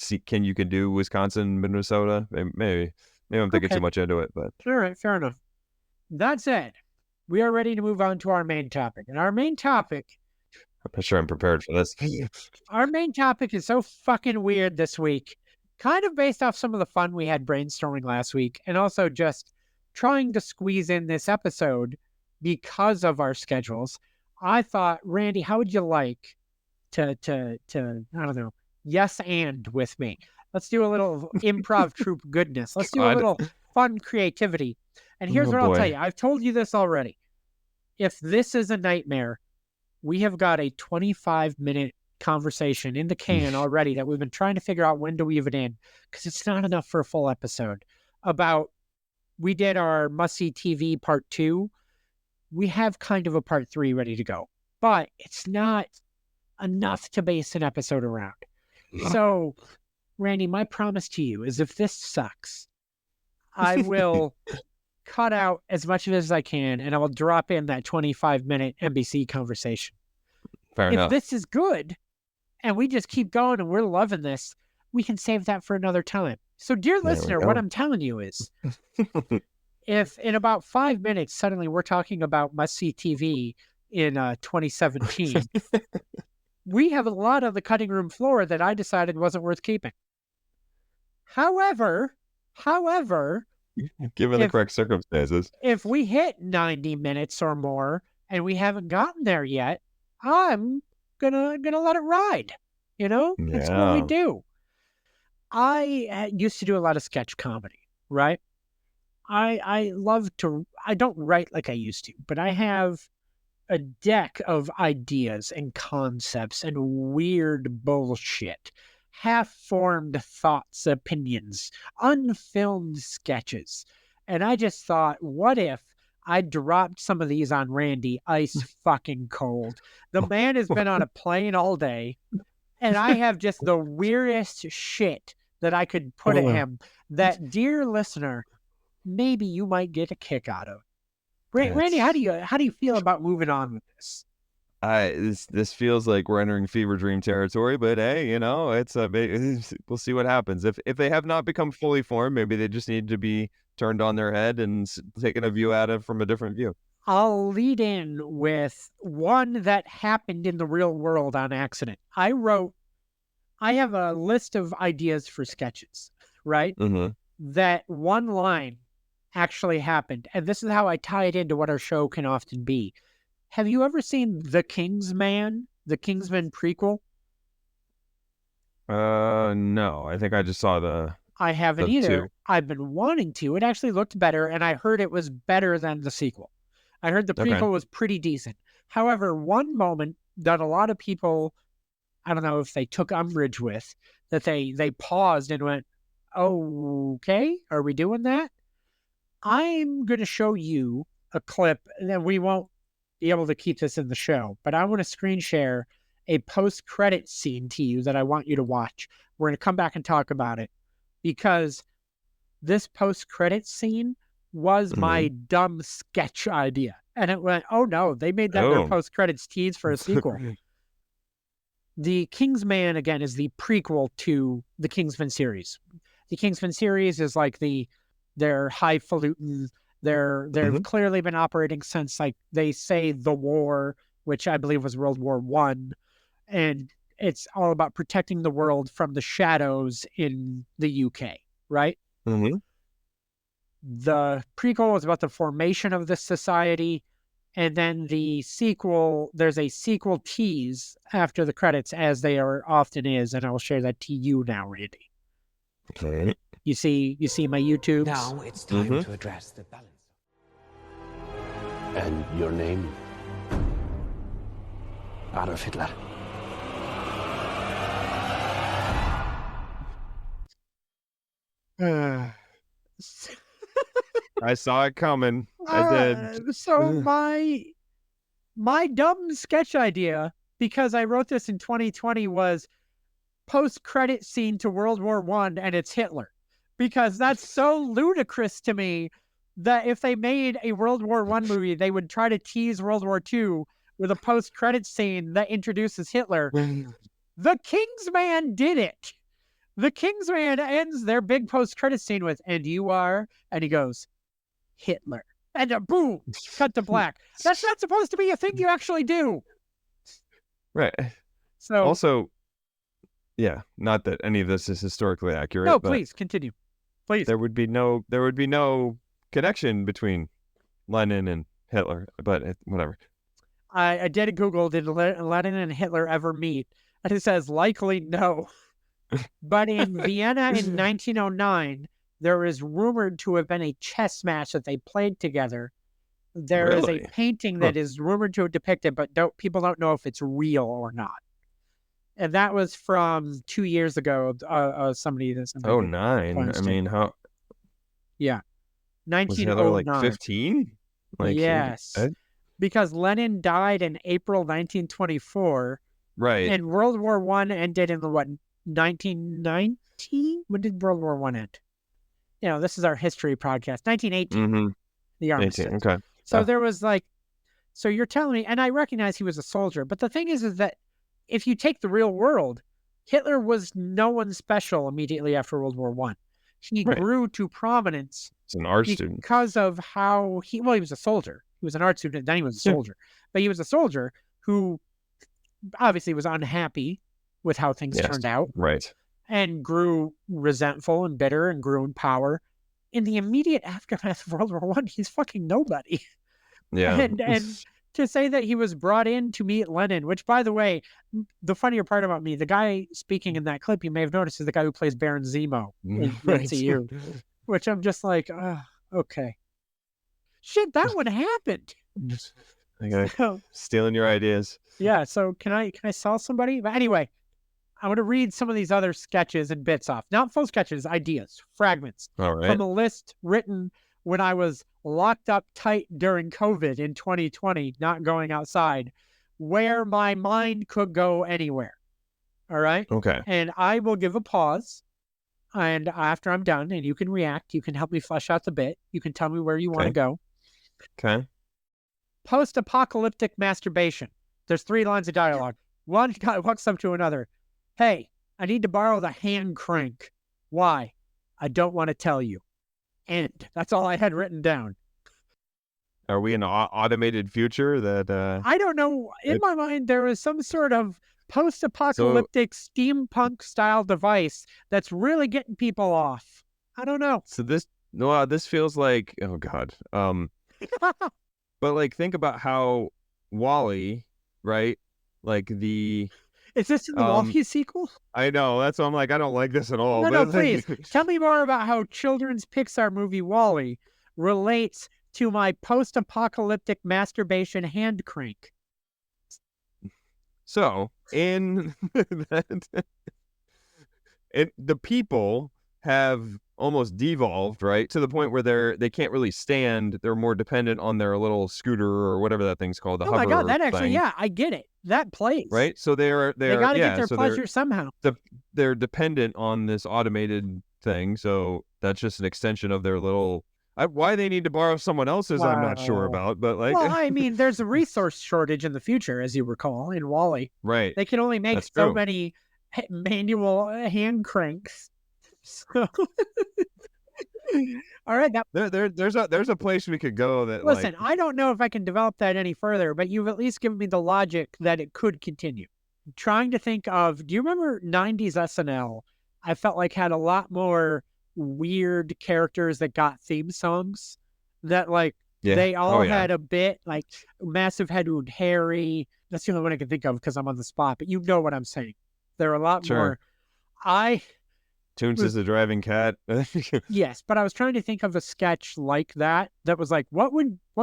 Speaker 2: You can do Wisconsin, Minnesota. Maybe I'm thinking too much into it. But
Speaker 1: all right, fair enough. That said, we are ready to move on to our main topic. And our main topic
Speaker 2: not sure I'm prepared for this.
Speaker 1: Our main topic is so fucking weird this week, kind of based off some of the fun we had brainstorming last week, and also just trying to squeeze in this episode because of our schedules. I thought, Randy, how would you like to I don't know, yes and with me? Let's do a little improv troupe goodness. Let's do a little fun creativity. And here's what I'll tell you. I've told you this already. If this is a nightmare, we have got a 25-minute conversation in the can already that we've been trying to figure out when to weave it in, because it's not enough for a full episode. We did our must-see TV part 2. We have kind of a part 3 ready to go, but it's not enough to base an episode around. So, Randy, my promise to you is if this sucks, I will cut out as much of it as I can, and I will drop in that 25-minute NBC conversation.
Speaker 2: Fair enough.
Speaker 1: If this is good, and we just keep going and we're loving this, we can save that for another time. So, dear listener, what I'm telling you is, if in about 5 minutes, suddenly we're talking about must-see TV in 2017, we have a lot of the cutting room floor that I decided wasn't worth keeping. However,
Speaker 2: given the correct circumstances,
Speaker 1: if we hit 90 minutes or more and we haven't gotten there yet, I'm gonna let it ride. You know, that's what we do. I used to do a lot of sketch comedy, right? I don't write like I used to, but I have a deck of ideas and concepts and weird bullshit, half-formed thoughts, opinions, unfilmed sketches. And I just thought, what if I dropped some of these on Randy ice fucking cold? The man has been on a plane all day, and I have just the weirdest shit that I could put at him that, dear listener, maybe you might get a kick out of. Randy, how do you feel about moving on with this?
Speaker 2: This feels like we're entering fever dream territory, but hey, you know, we'll see what happens. If they have not become fully formed, maybe they just need to be turned on their head and taken a view at it from a different view.
Speaker 1: I'll lead in with one that happened in the real world on accident. I have a list of ideas for sketches, right?
Speaker 2: Mm-hmm.
Speaker 1: That one line actually happened. And this is how I tie it into what our show can often be. Have you ever seen The Kingsman, the Kingsman prequel?
Speaker 2: No. I think I just saw
Speaker 1: I haven't either.
Speaker 2: 2.
Speaker 1: I've been wanting to. It actually looked better, and I heard it was better than the sequel. I heard the prequel was pretty decent. However, one moment that a lot of people, I don't know if they took umbrage with, that they paused and went, oh, okay, are we doing that? I'm going to show you a clip, and then we won't be able to keep this in the show, but I want to screen share a post-credit scene to you that I want you to watch. We're going to come back and talk about it, because this post-credit scene was my dumb sketch idea. And it went, oh no, they made that their post-credits tease for a sequel. The Kingsman, again, is the prequel to the Kingsman series. The Kingsman series is like they're highfalutin. They've clearly been operating since, like, they say the war, which I believe was World War I. And it's all about protecting the world from the shadows in the UK, right?
Speaker 2: Mm-hmm.
Speaker 1: The prequel was about the formation of this society. And then the sequel, there's a sequel tease after the credits, as there often is. And I will share that to you now, Randy.
Speaker 2: Okay.
Speaker 1: You see my YouTubes?
Speaker 4: Now it's time to address the balance.
Speaker 5: And your name? Adolf Hitler.
Speaker 2: I saw it coming. I did.
Speaker 1: So my dumb sketch idea, because I wrote this in 2020, was post-credit scene to World War I, and it's Hitler. Because that's so ludicrous to me that if they made a World War I movie, they would try to tease World War II with a post-credit scene that introduces Hitler. The Kingsman did it. The Kingsman ends their big post-credit scene with, and you are, and he goes, Hitler. And boom, cut to black. That's not supposed to be a thing you actually do.
Speaker 2: Right.
Speaker 1: So
Speaker 2: also, yeah, not that any of this is historically accurate.
Speaker 1: No,
Speaker 2: but
Speaker 1: please continue. Please.
Speaker 2: There would be no connection between Lenin and Hitler, but whatever.
Speaker 1: I did a Google, did Lenin and Hitler ever meet? And it says likely no. But in Vienna in 1909, there is rumored to have been a chess match that they played together. There is a
Speaker 2: Really?
Speaker 1: painting that is rumored to have depicted, but people don't know if it's real or not. And that was from 2 years ago. Somebody that's
Speaker 2: Oh, 9. I mean, how
Speaker 1: yeah,
Speaker 2: was Hitler like
Speaker 1: 1909.
Speaker 2: 15? Like,
Speaker 1: Yes, because Lenin died in April 1924,
Speaker 2: right?
Speaker 1: and World War I ended in what, 1919? When did World War I end? This is our history podcast. 1918.
Speaker 2: Mm-hmm.
Speaker 1: The armistice.
Speaker 2: 18, okay.
Speaker 1: So there was so you're telling me, and I recognize he was a soldier, but the thing is that if you take the real world, Hitler was no one special immediately after World War I. He grew to prominence.
Speaker 2: He's an art student.
Speaker 1: Because of how he was a soldier. He was an art student, then he was a soldier. But he was a soldier who obviously was unhappy with how things turned out.
Speaker 2: Right.
Speaker 1: And grew resentful and bitter and grew in power. In the immediate aftermath of World War I, he's fucking nobody.
Speaker 2: Yeah.
Speaker 1: And to say that he was brought in to meet Lenin, which, by the way, the funnier part about me, the guy speaking in that clip, you may have noticed, is the guy who plays Baron Zemo in MCU, which I'm just like, okay. Shit, that would happen.
Speaker 2: Stealing your ideas.
Speaker 1: Yeah, so can I sell somebody? But anyway, I'm going to read some of these other sketches and bits off. Not full sketches, ideas, fragments.
Speaker 2: All right.
Speaker 1: From a list written when I was locked up tight during COVID in 2020, not going outside, where my mind could go anywhere. All right?
Speaker 2: Okay.
Speaker 1: And I will give a pause. And after I'm done, and you can react, you can help me flesh out the bit. You can tell me where you want to go.
Speaker 2: Okay.
Speaker 1: Post-apocalyptic masturbation. There's 3 lines of dialogue. One guy walks up to another. Hey, I need to borrow the hand crank. Why? I don't want to tell you. End. That's all I had written down.
Speaker 2: Are we in an automated future that...
Speaker 1: I don't know. In my mind, there is some sort of post-apocalyptic steampunk style device that's really getting people off. I don't know.
Speaker 2: So this feels like, oh God. But like, think about how WALL-E, right? Like the...
Speaker 1: Is this in the WALL-E sequel?
Speaker 2: I know. That's why I'm like, I don't like this at all.
Speaker 1: No, please. Tell me more about how children's Pixar movie WALL-E relates to my post-apocalyptic masturbation hand crank.
Speaker 2: So, in that, the people have almost devolved, right, to the point where they can't really stand. They're more dependent on their little scooter or whatever that thing's called. The hover
Speaker 1: my God, that actually,
Speaker 2: thing.
Speaker 1: yeah, I get it. That plays.
Speaker 2: Right? So they
Speaker 1: got to get their pleasure somehow.
Speaker 2: They're dependent on this automated thing. So that's just an extension of their little... why they need to borrow someone else's, I'm not sure about. But like,
Speaker 1: well, I mean, there's a resource shortage in the future, as you recall, in WALL-E.
Speaker 2: Right.
Speaker 1: They can only make so many manual hand cranks. So... All right.
Speaker 2: There's a place we could go that...
Speaker 1: Listen, I don't know if I can develop that any further, but you've at least given me the logic that it could continue. I'm trying to think of, do you remember 90s SNL? I felt like had a lot more weird characters that got theme songs that they all had a bit, like Massive Head Wound Harry. That's the only one I can think of because I'm on the spot, but you know what I'm saying. There are a lot more.
Speaker 2: Toons is the driving cat.
Speaker 1: Yes, but I was trying to think of a sketch like that was like, what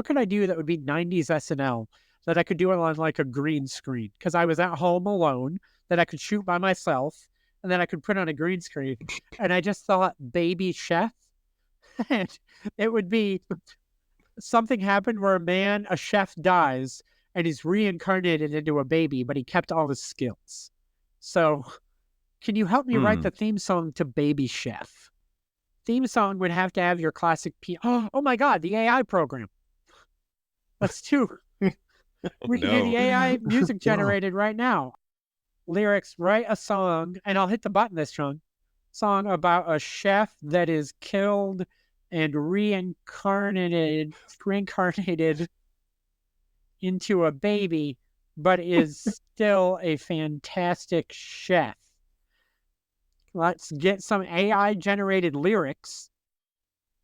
Speaker 1: could I do that would be 90s SNL that I could do it on like a green screen? Because I was at home alone, that I could shoot by myself, and then I could put on a green screen. And I just thought Baby Chef. And it would be something happened where a chef dies, and he's reincarnated into a baby, but he kept all his skills. So... can you help me write the theme song to Baby Chef? Theme song would have to have your classic Oh my God, the AI program. Let's do. We can do the AI music generated right now. Lyrics, write a song, and I'll hit the button this song about a chef that is killed and reincarnated into a baby, but is still a fantastic chef. Let's get some AI-generated lyrics.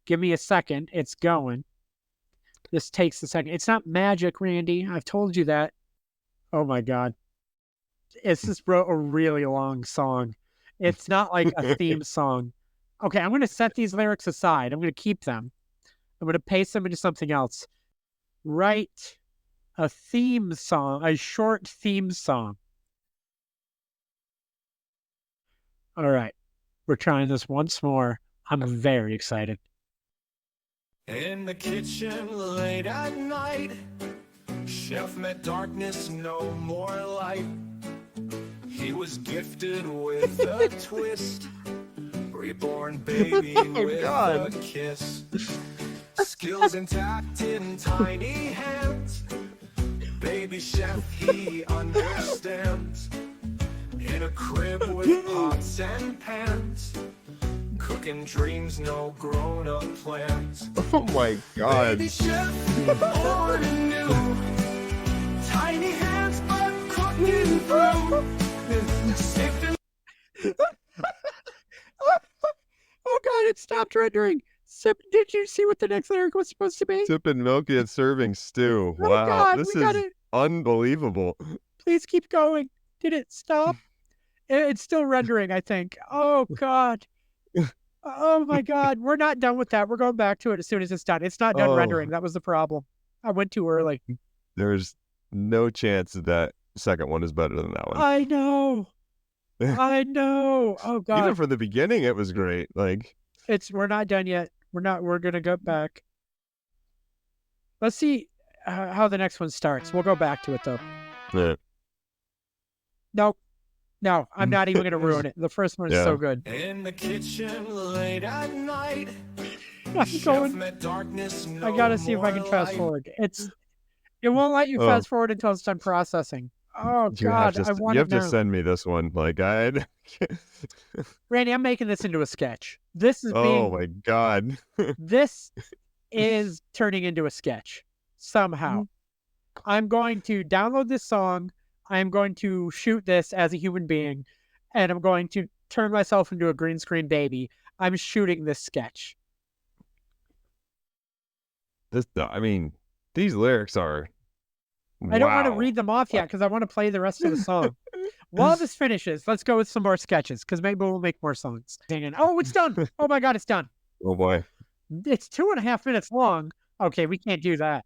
Speaker 1: Give me a second. It's going. This takes a second. It's not magic, Randy. I've told you that. Oh, my God. It's just wrote a really long song. It's not like a theme song. Okay, I'm going to set these lyrics aside. I'm going to keep them. I'm going to paste them into something else. Write a theme song, a short theme song. All right. We're trying this once more. I'm very excited.
Speaker 3: In the kitchen late at night, chef met darkness, no more light. He was gifted with a twist, reborn baby with a kiss. Skills intact in tiny hands, baby chef he understands. In a crib with pots and pans, cooking dreams, no grown-up plans.
Speaker 2: Oh my God.
Speaker 3: Baby chef, born anew, tiny hands but cooking through.
Speaker 1: Oh God, it stopped rendering. Did you see what the next lyric was supposed to be?
Speaker 2: Sipping milk and serving stew.
Speaker 1: Oh,
Speaker 2: Wow,
Speaker 1: God,
Speaker 2: this
Speaker 1: we
Speaker 2: is
Speaker 1: got it.
Speaker 2: unbelievable.
Speaker 1: Please keep going. Did it stop? It's still rendering, I think. Oh God. Oh my God. We're not done with that. We're going back to it as soon as it's done. It's not done rendering. That was the problem. I went too early.
Speaker 2: There's no chance that second one is better than that one.
Speaker 1: I know. I know. Oh God.
Speaker 2: Even from the beginning, it was great. Like,
Speaker 1: we're not done yet. We're going to go back. Let's see how the next one starts. We'll go back to it though.
Speaker 2: yeah.
Speaker 1: No, I'm not even going to ruin it. The first one is so good.
Speaker 3: In the kitchen late at night,
Speaker 1: I'm going.
Speaker 3: met darkness, no
Speaker 1: I got to see if I can fast
Speaker 3: light.
Speaker 1: forward. It won't let you fast forward until it's done processing. Oh God, I want
Speaker 2: you have
Speaker 1: to
Speaker 2: to send me this one. Like,
Speaker 1: Randy, I'm making this into a sketch. This is
Speaker 2: oh my God.
Speaker 1: This is turning into a sketch somehow. I'm going to download this song. I'm going to shoot this as a human being, and I'm going to turn myself into a green screen baby. I'm shooting this sketch.
Speaker 2: I mean, these lyrics are.
Speaker 1: I don't want to read them off yet because I want to play the rest of the song. While this finishes, let's go with some more sketches because maybe we'll make more songs. Oh, it's done. Oh my God, it's done.
Speaker 2: Oh boy.
Speaker 1: It's 2.5 minutes long. Okay, we can't do that.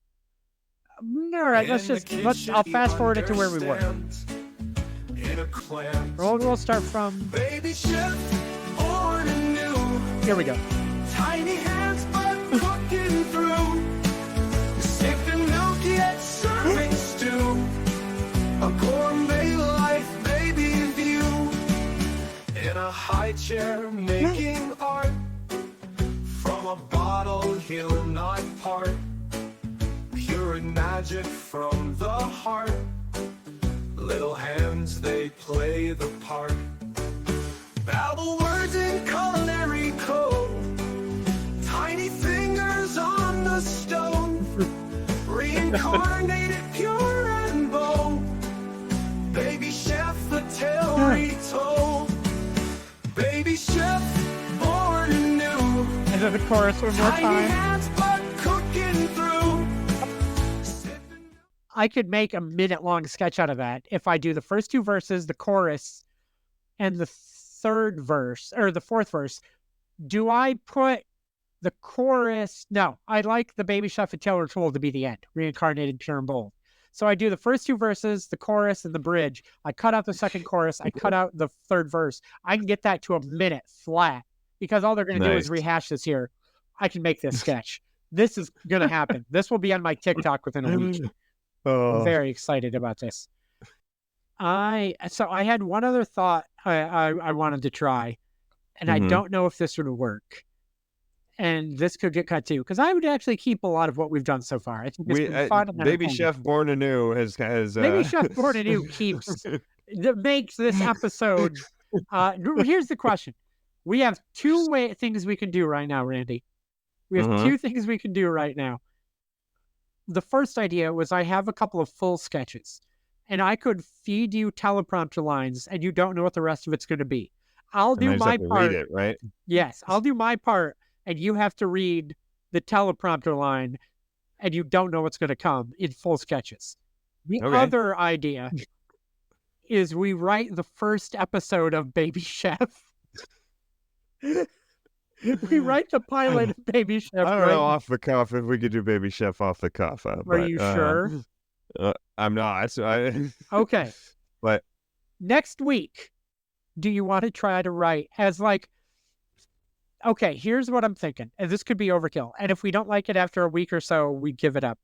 Speaker 1: All right, I'll fast forward it to where we were. We'll start from.
Speaker 3: Baby chef, born anew.
Speaker 1: Here we go.
Speaker 3: Tiny hands but cooking through. Sipping milk yet serving stew. A gourmet life, baby view. In a high chair making art. From a bottle he'll not part. Pure magic from the heart. Little hands, they play the part. Babble words in culinary code. Tiny fingers on the stove. Reincarnated pure and bold. Baby chef, the tale retold. Baby chef, born anew.
Speaker 1: And then the chorus one more
Speaker 3: Tiny
Speaker 1: time.
Speaker 3: hands, but cooking through.
Speaker 1: I could make a minute-long sketch out of that if I do the first two verses, the chorus, and the third verse, or the fourth verse. Do I put the chorus? No, I like the Baby Chef and Taylor Told to be the end, reincarnated, pure and bold. So I do the first two verses, the chorus, and the bridge. I cut out the second chorus. I cut out the third verse. I can get that to a minute flat because all they're going to do is rehash this here. I can make this sketch. This is going to happen. This will be on my TikTok within a week. I'm very excited about this. I had one other thought I wanted to try, and I don't know if this would work. And this could get cut too, because I would actually keep a lot of what we've done so far. I think it's been fun. And
Speaker 2: Baby Chef Born Anew has
Speaker 1: Baby Chef Born Anew that makes this episode. Here's the question: we have two things we can do right now, Randy. We have two things we can do right now. The first idea was I have a couple of full sketches, and I could feed you teleprompter lines, and you don't know what the rest of it's going to be. I'll
Speaker 2: And I
Speaker 1: do
Speaker 2: just
Speaker 1: my
Speaker 2: have to
Speaker 1: part.
Speaker 2: read it, right?
Speaker 1: Yes, I'll do my part, and you have to read the teleprompter line, and you don't know what's going to come in full sketches. The
Speaker 2: Okay.
Speaker 1: other idea is we write the first episode of Baby Chef. We write the pilot of Baby Chef.
Speaker 2: I don't know off the cuff if we could do Baby Chef off the cuff.
Speaker 1: Are you sure?
Speaker 2: I'm not.
Speaker 1: Okay.
Speaker 2: But
Speaker 1: next week, do you want to try to write as like, okay, here's what I'm thinking. And this could be overkill. And if we don't like it after a week or so, we give it up.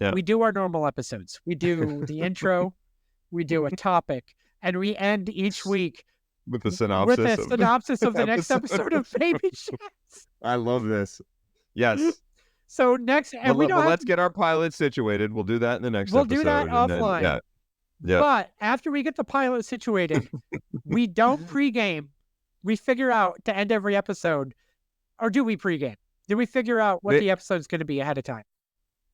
Speaker 2: Yeah.
Speaker 1: We do our normal episodes. We do the intro, we do a topic, and we end each week
Speaker 2: with a synopsis
Speaker 1: of the next episode of Baby Chef.
Speaker 2: I love this. Yes.
Speaker 1: So next, and
Speaker 2: let's get our pilot situated. We'll do that in the next episode.
Speaker 1: We'll do that offline.
Speaker 2: Yeah.
Speaker 1: But after we get the pilot situated, we don't pregame. We figure out to end every episode, or do we pregame? Do we figure out what the episode's going to be ahead of time?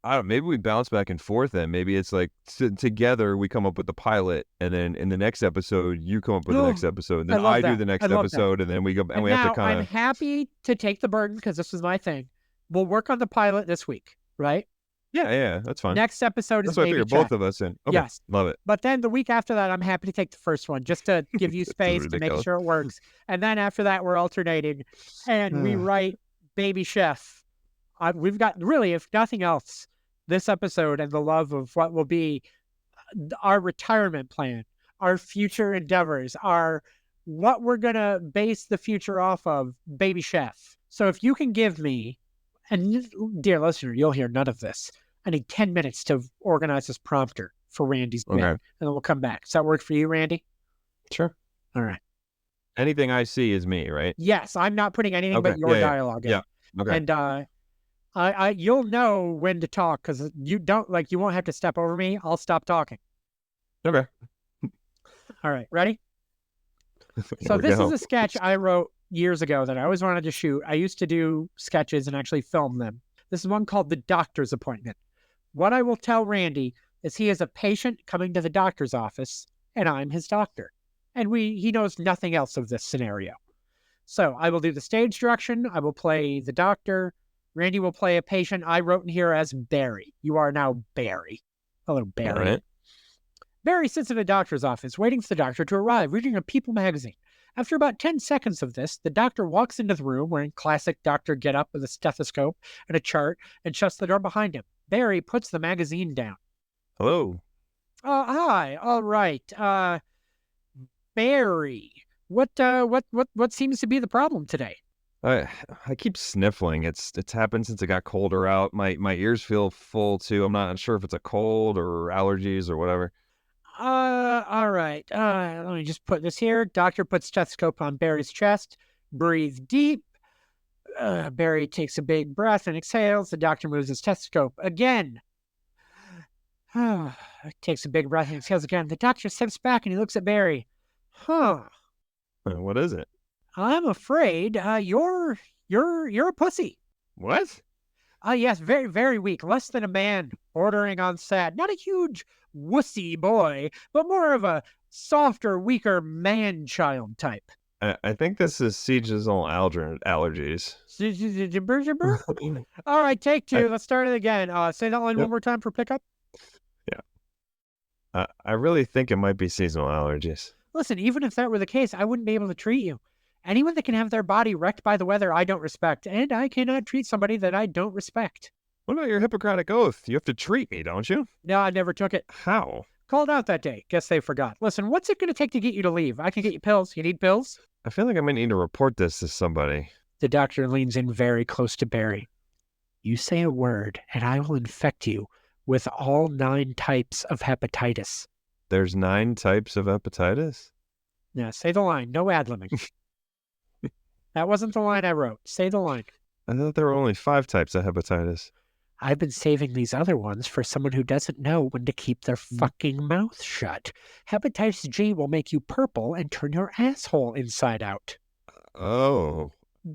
Speaker 2: I don't know. Maybe we bounce back and forth then. Maybe it's like together we come up with the pilot, and then in the next episode, you come up with the next episode. And then I do the next episode, and then we go, and we have to kind of.
Speaker 1: I'm happy to take the burden because this was my thing. We'll work on the pilot this week, right?
Speaker 2: Yeah, that's fine.
Speaker 1: Next episode is
Speaker 2: That's what I figure both of us in. Okay,
Speaker 1: yes.
Speaker 2: Love it.
Speaker 1: But then the week after that, I'm happy to take the first one just to give you space to make sure it works. And then after that, we're alternating, and we write Baby Chef. We've got, really, if nothing else, this episode and the love of what will be our retirement plan, our future endeavors, what we're going to base the future off of, Baby Chef. So if you can give me, and dear listener, you'll hear none of this, I need 10 minutes to organize this prompter for Randy's bit, and then we'll come back. Does that work for you, Randy?
Speaker 2: Sure.
Speaker 1: All right.
Speaker 2: Anything I see is me, right?
Speaker 1: Yes, I'm not putting anything but your dialogue in.
Speaker 2: Yeah. Okay.
Speaker 1: And you'll know when to talk because you won't have to step over me. I'll stop talking.
Speaker 2: Okay.
Speaker 1: All right. Ready? So this is a sketch I wrote years ago that I always wanted to shoot. I used to do sketches and actually film them. This is one called The Doctor's Appointment. What I will tell Randy is he is a patient coming to the doctor's office, and I'm his doctor. And he knows nothing else of this scenario. So I will do the stage direction. I will play the doctor. Randy will play a patient I wrote in here as Barry. You are now Barry. Hello, Barry.
Speaker 2: All right.
Speaker 1: Barry sits in a doctor's office waiting for the doctor to arrive, reading a People magazine. After about 10 seconds of this, the doctor walks into the room wearing classic doctor getup with a stethoscope and a chart and shuts the door behind him. Barry puts the magazine down.
Speaker 2: Hello.
Speaker 1: Hi. All right. Barry, what seems to be the problem today?
Speaker 2: I keep sniffling. It's happened since it got colder out. My ears feel full too. I'm not sure if it's a cold or allergies or whatever.
Speaker 1: All right. Let me just put this here. Doctor puts stethoscope on Barry's chest. Breathe deep. Barry takes a big breath and exhales. The doctor moves his stethoscope again. Takes a big breath and exhales again. The doctor steps back and he looks at Barry.
Speaker 2: What is it?
Speaker 1: I'm afraid you're a pussy.
Speaker 2: What?
Speaker 1: Yes, very, very weak. Less than a man, bordering on sad. Not a huge wussy boy, but more of a softer, weaker man-child type.
Speaker 2: I think this is seasonal allergies.
Speaker 1: All right, take two. Let's start it again. Say that line one more time for pickup.
Speaker 2: Yeah. I really think it might be seasonal allergies.
Speaker 1: Listen, even if that were the case, I wouldn't be able to treat you. Anyone that can have their body wrecked by the weather, I don't respect. And I cannot treat somebody that I don't respect.
Speaker 2: What about your Hippocratic oath? You have to treat me, don't you?
Speaker 1: No, I never took it.
Speaker 2: How?
Speaker 1: Called out that day. Guess they forgot. Listen, what's it going to take to get you to leave? I can get you pills. You need pills?
Speaker 2: I feel like I might need to report this to somebody.
Speaker 1: The doctor leans in very close to Barry. You say a word, and I will infect you with all 9 types of hepatitis.
Speaker 2: There's 9 types of hepatitis?
Speaker 1: Yeah, say the line. No ad-libbing. That wasn't the line I wrote. Say the line.
Speaker 2: I thought there were only 5 types of hepatitis.
Speaker 1: I've been saving these other ones for someone who doesn't know when to keep their fucking mouth shut. Hepatitis G will make you purple and turn your asshole inside out.
Speaker 2: Oh.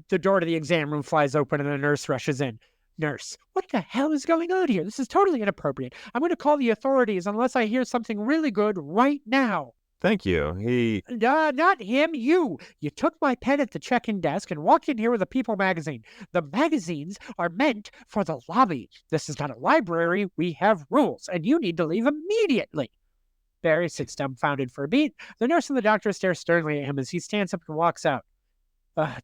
Speaker 1: The door to the exam room flies open and a nurse rushes in. Nurse, what the hell is going on here? This is totally inappropriate. I'm going to call the authorities unless I hear something really good right now.
Speaker 2: Thank you.
Speaker 1: Not him, you. You took my pen at the check-in desk and walked in here with a People magazine. The magazines are meant for the lobby. This is not a library. We have rules, and you need to leave immediately. Barry sits dumbfounded for a beat. The nurse and the doctor stare sternly at him as he stands up and walks out.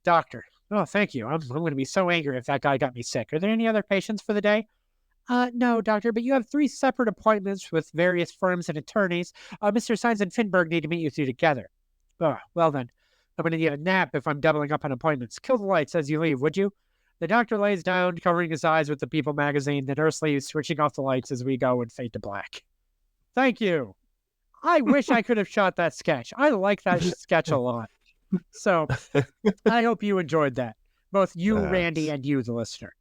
Speaker 1: Doctor. Oh, thank you. I'm going to be so angry if that guy got me sick. Are there any other patients for the day? No, doctor, but you have 3 separate appointments with various firms and attorneys. Mr. Sines and Finberg need to meet you 2 together. Oh, well then, I'm going to need a nap if I'm doubling up on appointments. Kill the lights as you leave, would you? The doctor lays down, covering his eyes with the People magazine. The nurse leaves, switching off the lights as we go and fade to black. Thank you. I wish I could have shot that sketch. I like that sketch a lot. So I hope you enjoyed that. Both you, Randy, and you, the listener.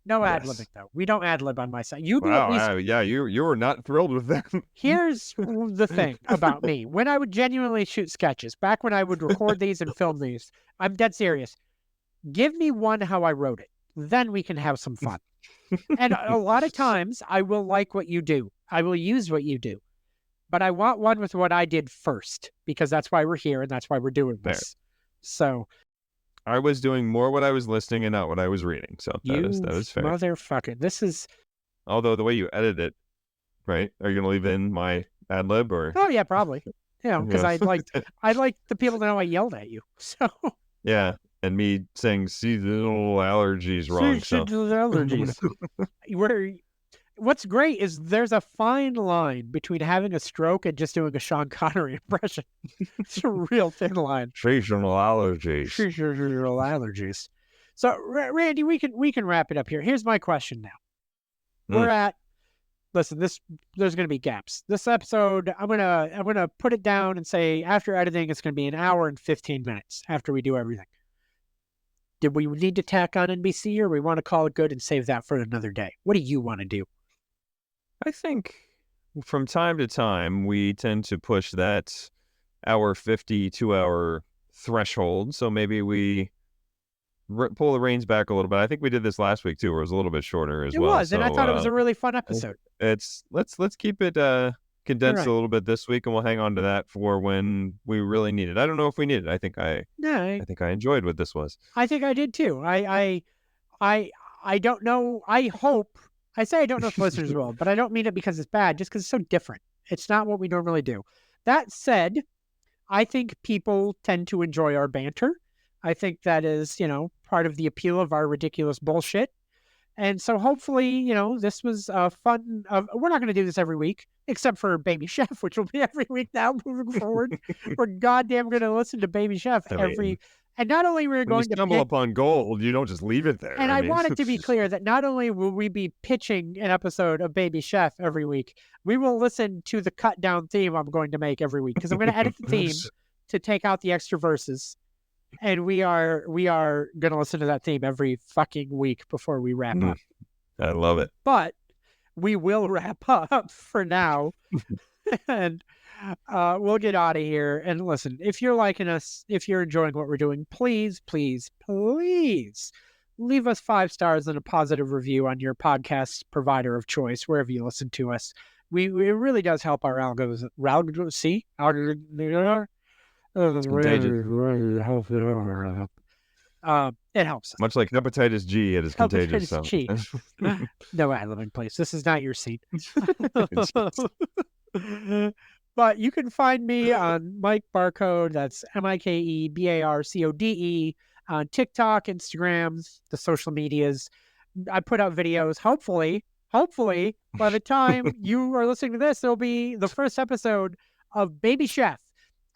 Speaker 1: No ad-libbing, though. We don't ad-lib on my side. You do at least...
Speaker 2: yeah, you were not thrilled with that.
Speaker 1: Here's the thing about me. When I would genuinely shoot sketches, back when I would record these and film these, I'm dead serious. Give me one how I wrote it. Then we can have some fun. And a lot of times, I will like what you do. I will use what you do. But I want one with what I did first, because that's why we're here and that's why we're doing this. Fair. So...
Speaker 2: I was doing more what I was listening and not what I was reading. So that is fair.
Speaker 1: Motherfucker. This is...
Speaker 2: Although the way you edit it, right? Are you going to leave in my ad lib or?
Speaker 1: Oh yeah, probably. Yeah, because I like the people to know I yelled at you. So.
Speaker 2: Yeah, and me saying seasonal allergies wrong.
Speaker 1: Seasonal allergies. What's great is there's a fine line between having a stroke and just doing a Sean Connery impression. It's a real thin line.
Speaker 2: Seasonal allergies.
Speaker 1: Seasonal allergies. So, Randy, we can wrap it up here. Here's my question now. We're at. Listen, there's going to be gaps. This episode, I'm gonna put it down and say after editing, it's going to be an hour and 15 minutes after we do everything. Did we need to tack on NBC, or we want to call it good and save that for another day? What do you want to do?
Speaker 2: I think from time to time, we tend to push that hour 50, 2 hour threshold. So maybe we pull the reins back a little bit. I think we did this last week too, where it was a little bit shorter as well.
Speaker 1: It was, and I thought it was a really fun episode.
Speaker 2: Let's keep it condensed a little bit this week, and we'll hang on to that for when we really need it. I don't know if we need it. I think I enjoyed what this was.
Speaker 1: I think I did too. I don't know. I hope. I say I don't know if listeners will, but I don't mean it because it's bad, just because it's so different. It's not what we normally do. That said, I think people tend to enjoy our banter. I think that is, part of the appeal of our ridiculous bullshit. And so hopefully, this was fun. We're not going to do this every week, except for Baby Chef, which will be every week now moving forward. We're goddamn going to listen to Baby Chef every... And not only we're going to
Speaker 2: stumble upon gold, you don't just leave it there.
Speaker 1: And I want it to be clear that not only will we be pitching an episode of Baby Chef every week, we will listen to the cut down theme I'm going to make every week, because I'm going to edit the theme to take out the extra verses. And we are going to listen to that theme every fucking week before we wrap up.
Speaker 2: I love it.
Speaker 1: But we will wrap up for now. And we'll get out of here. And listen, if you're liking us, if you're enjoying what we're doing, please, please, please leave us 5 stars and a positive review on your podcast provider of choice, wherever you listen to us. It really does help our algos. It helps us.
Speaker 2: Much like hepatitis G, it is contagious.
Speaker 1: No ad-libbing, please. This is not your scene. But you can find me on Mike Barcode. That's MikeBarcode on TikTok, Instagram, the social medias. I put out videos. Hopefully, by the time you are listening to this, there'll be the first episode of Baby Chef.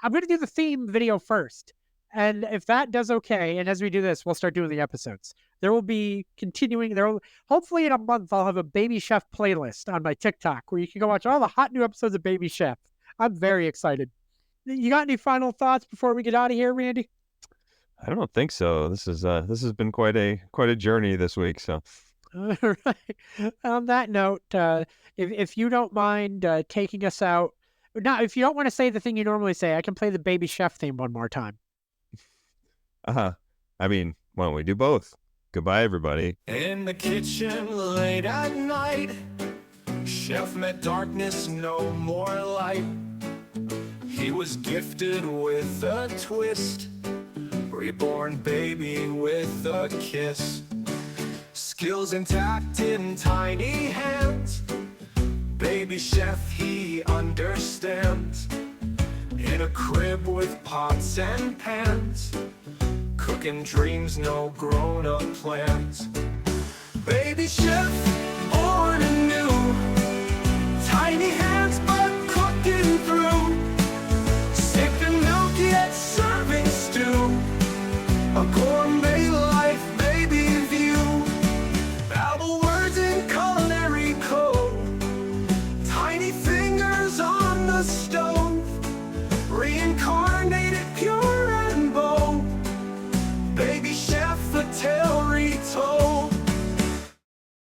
Speaker 1: I'm going to do the theme video first. And if that does okay, and as we do this, we'll start doing the episodes. There will be continuing. Hopefully in a month, I'll have a Baby Chef playlist on my TikTok where you can go watch all the hot new episodes of Baby Chef. I'm very excited. You got any final thoughts before we get out of here, Randy?
Speaker 2: I don't think so. This has been quite a journey this week. So,
Speaker 1: all right. On that note, if you don't mind taking us out, now if you don't want to say the thing you normally say, I can play the Baby Chef theme one more time.
Speaker 2: I mean, why don't we do both? Goodbye, everybody.
Speaker 3: In the kitchen late at night, Chef met darkness, no more light. He was gifted with a twist, reborn baby with a kiss. Skills intact in tiny hands, baby chef he understands. In a crib with pots and pans, cooking dreams, no grown-up plans. Baby chef, born anew, tiny hands but cooking through. Sipping milk yet serving stew, a gourmet life, baby view. Babble words in culinary code, tiny fingers on the stove.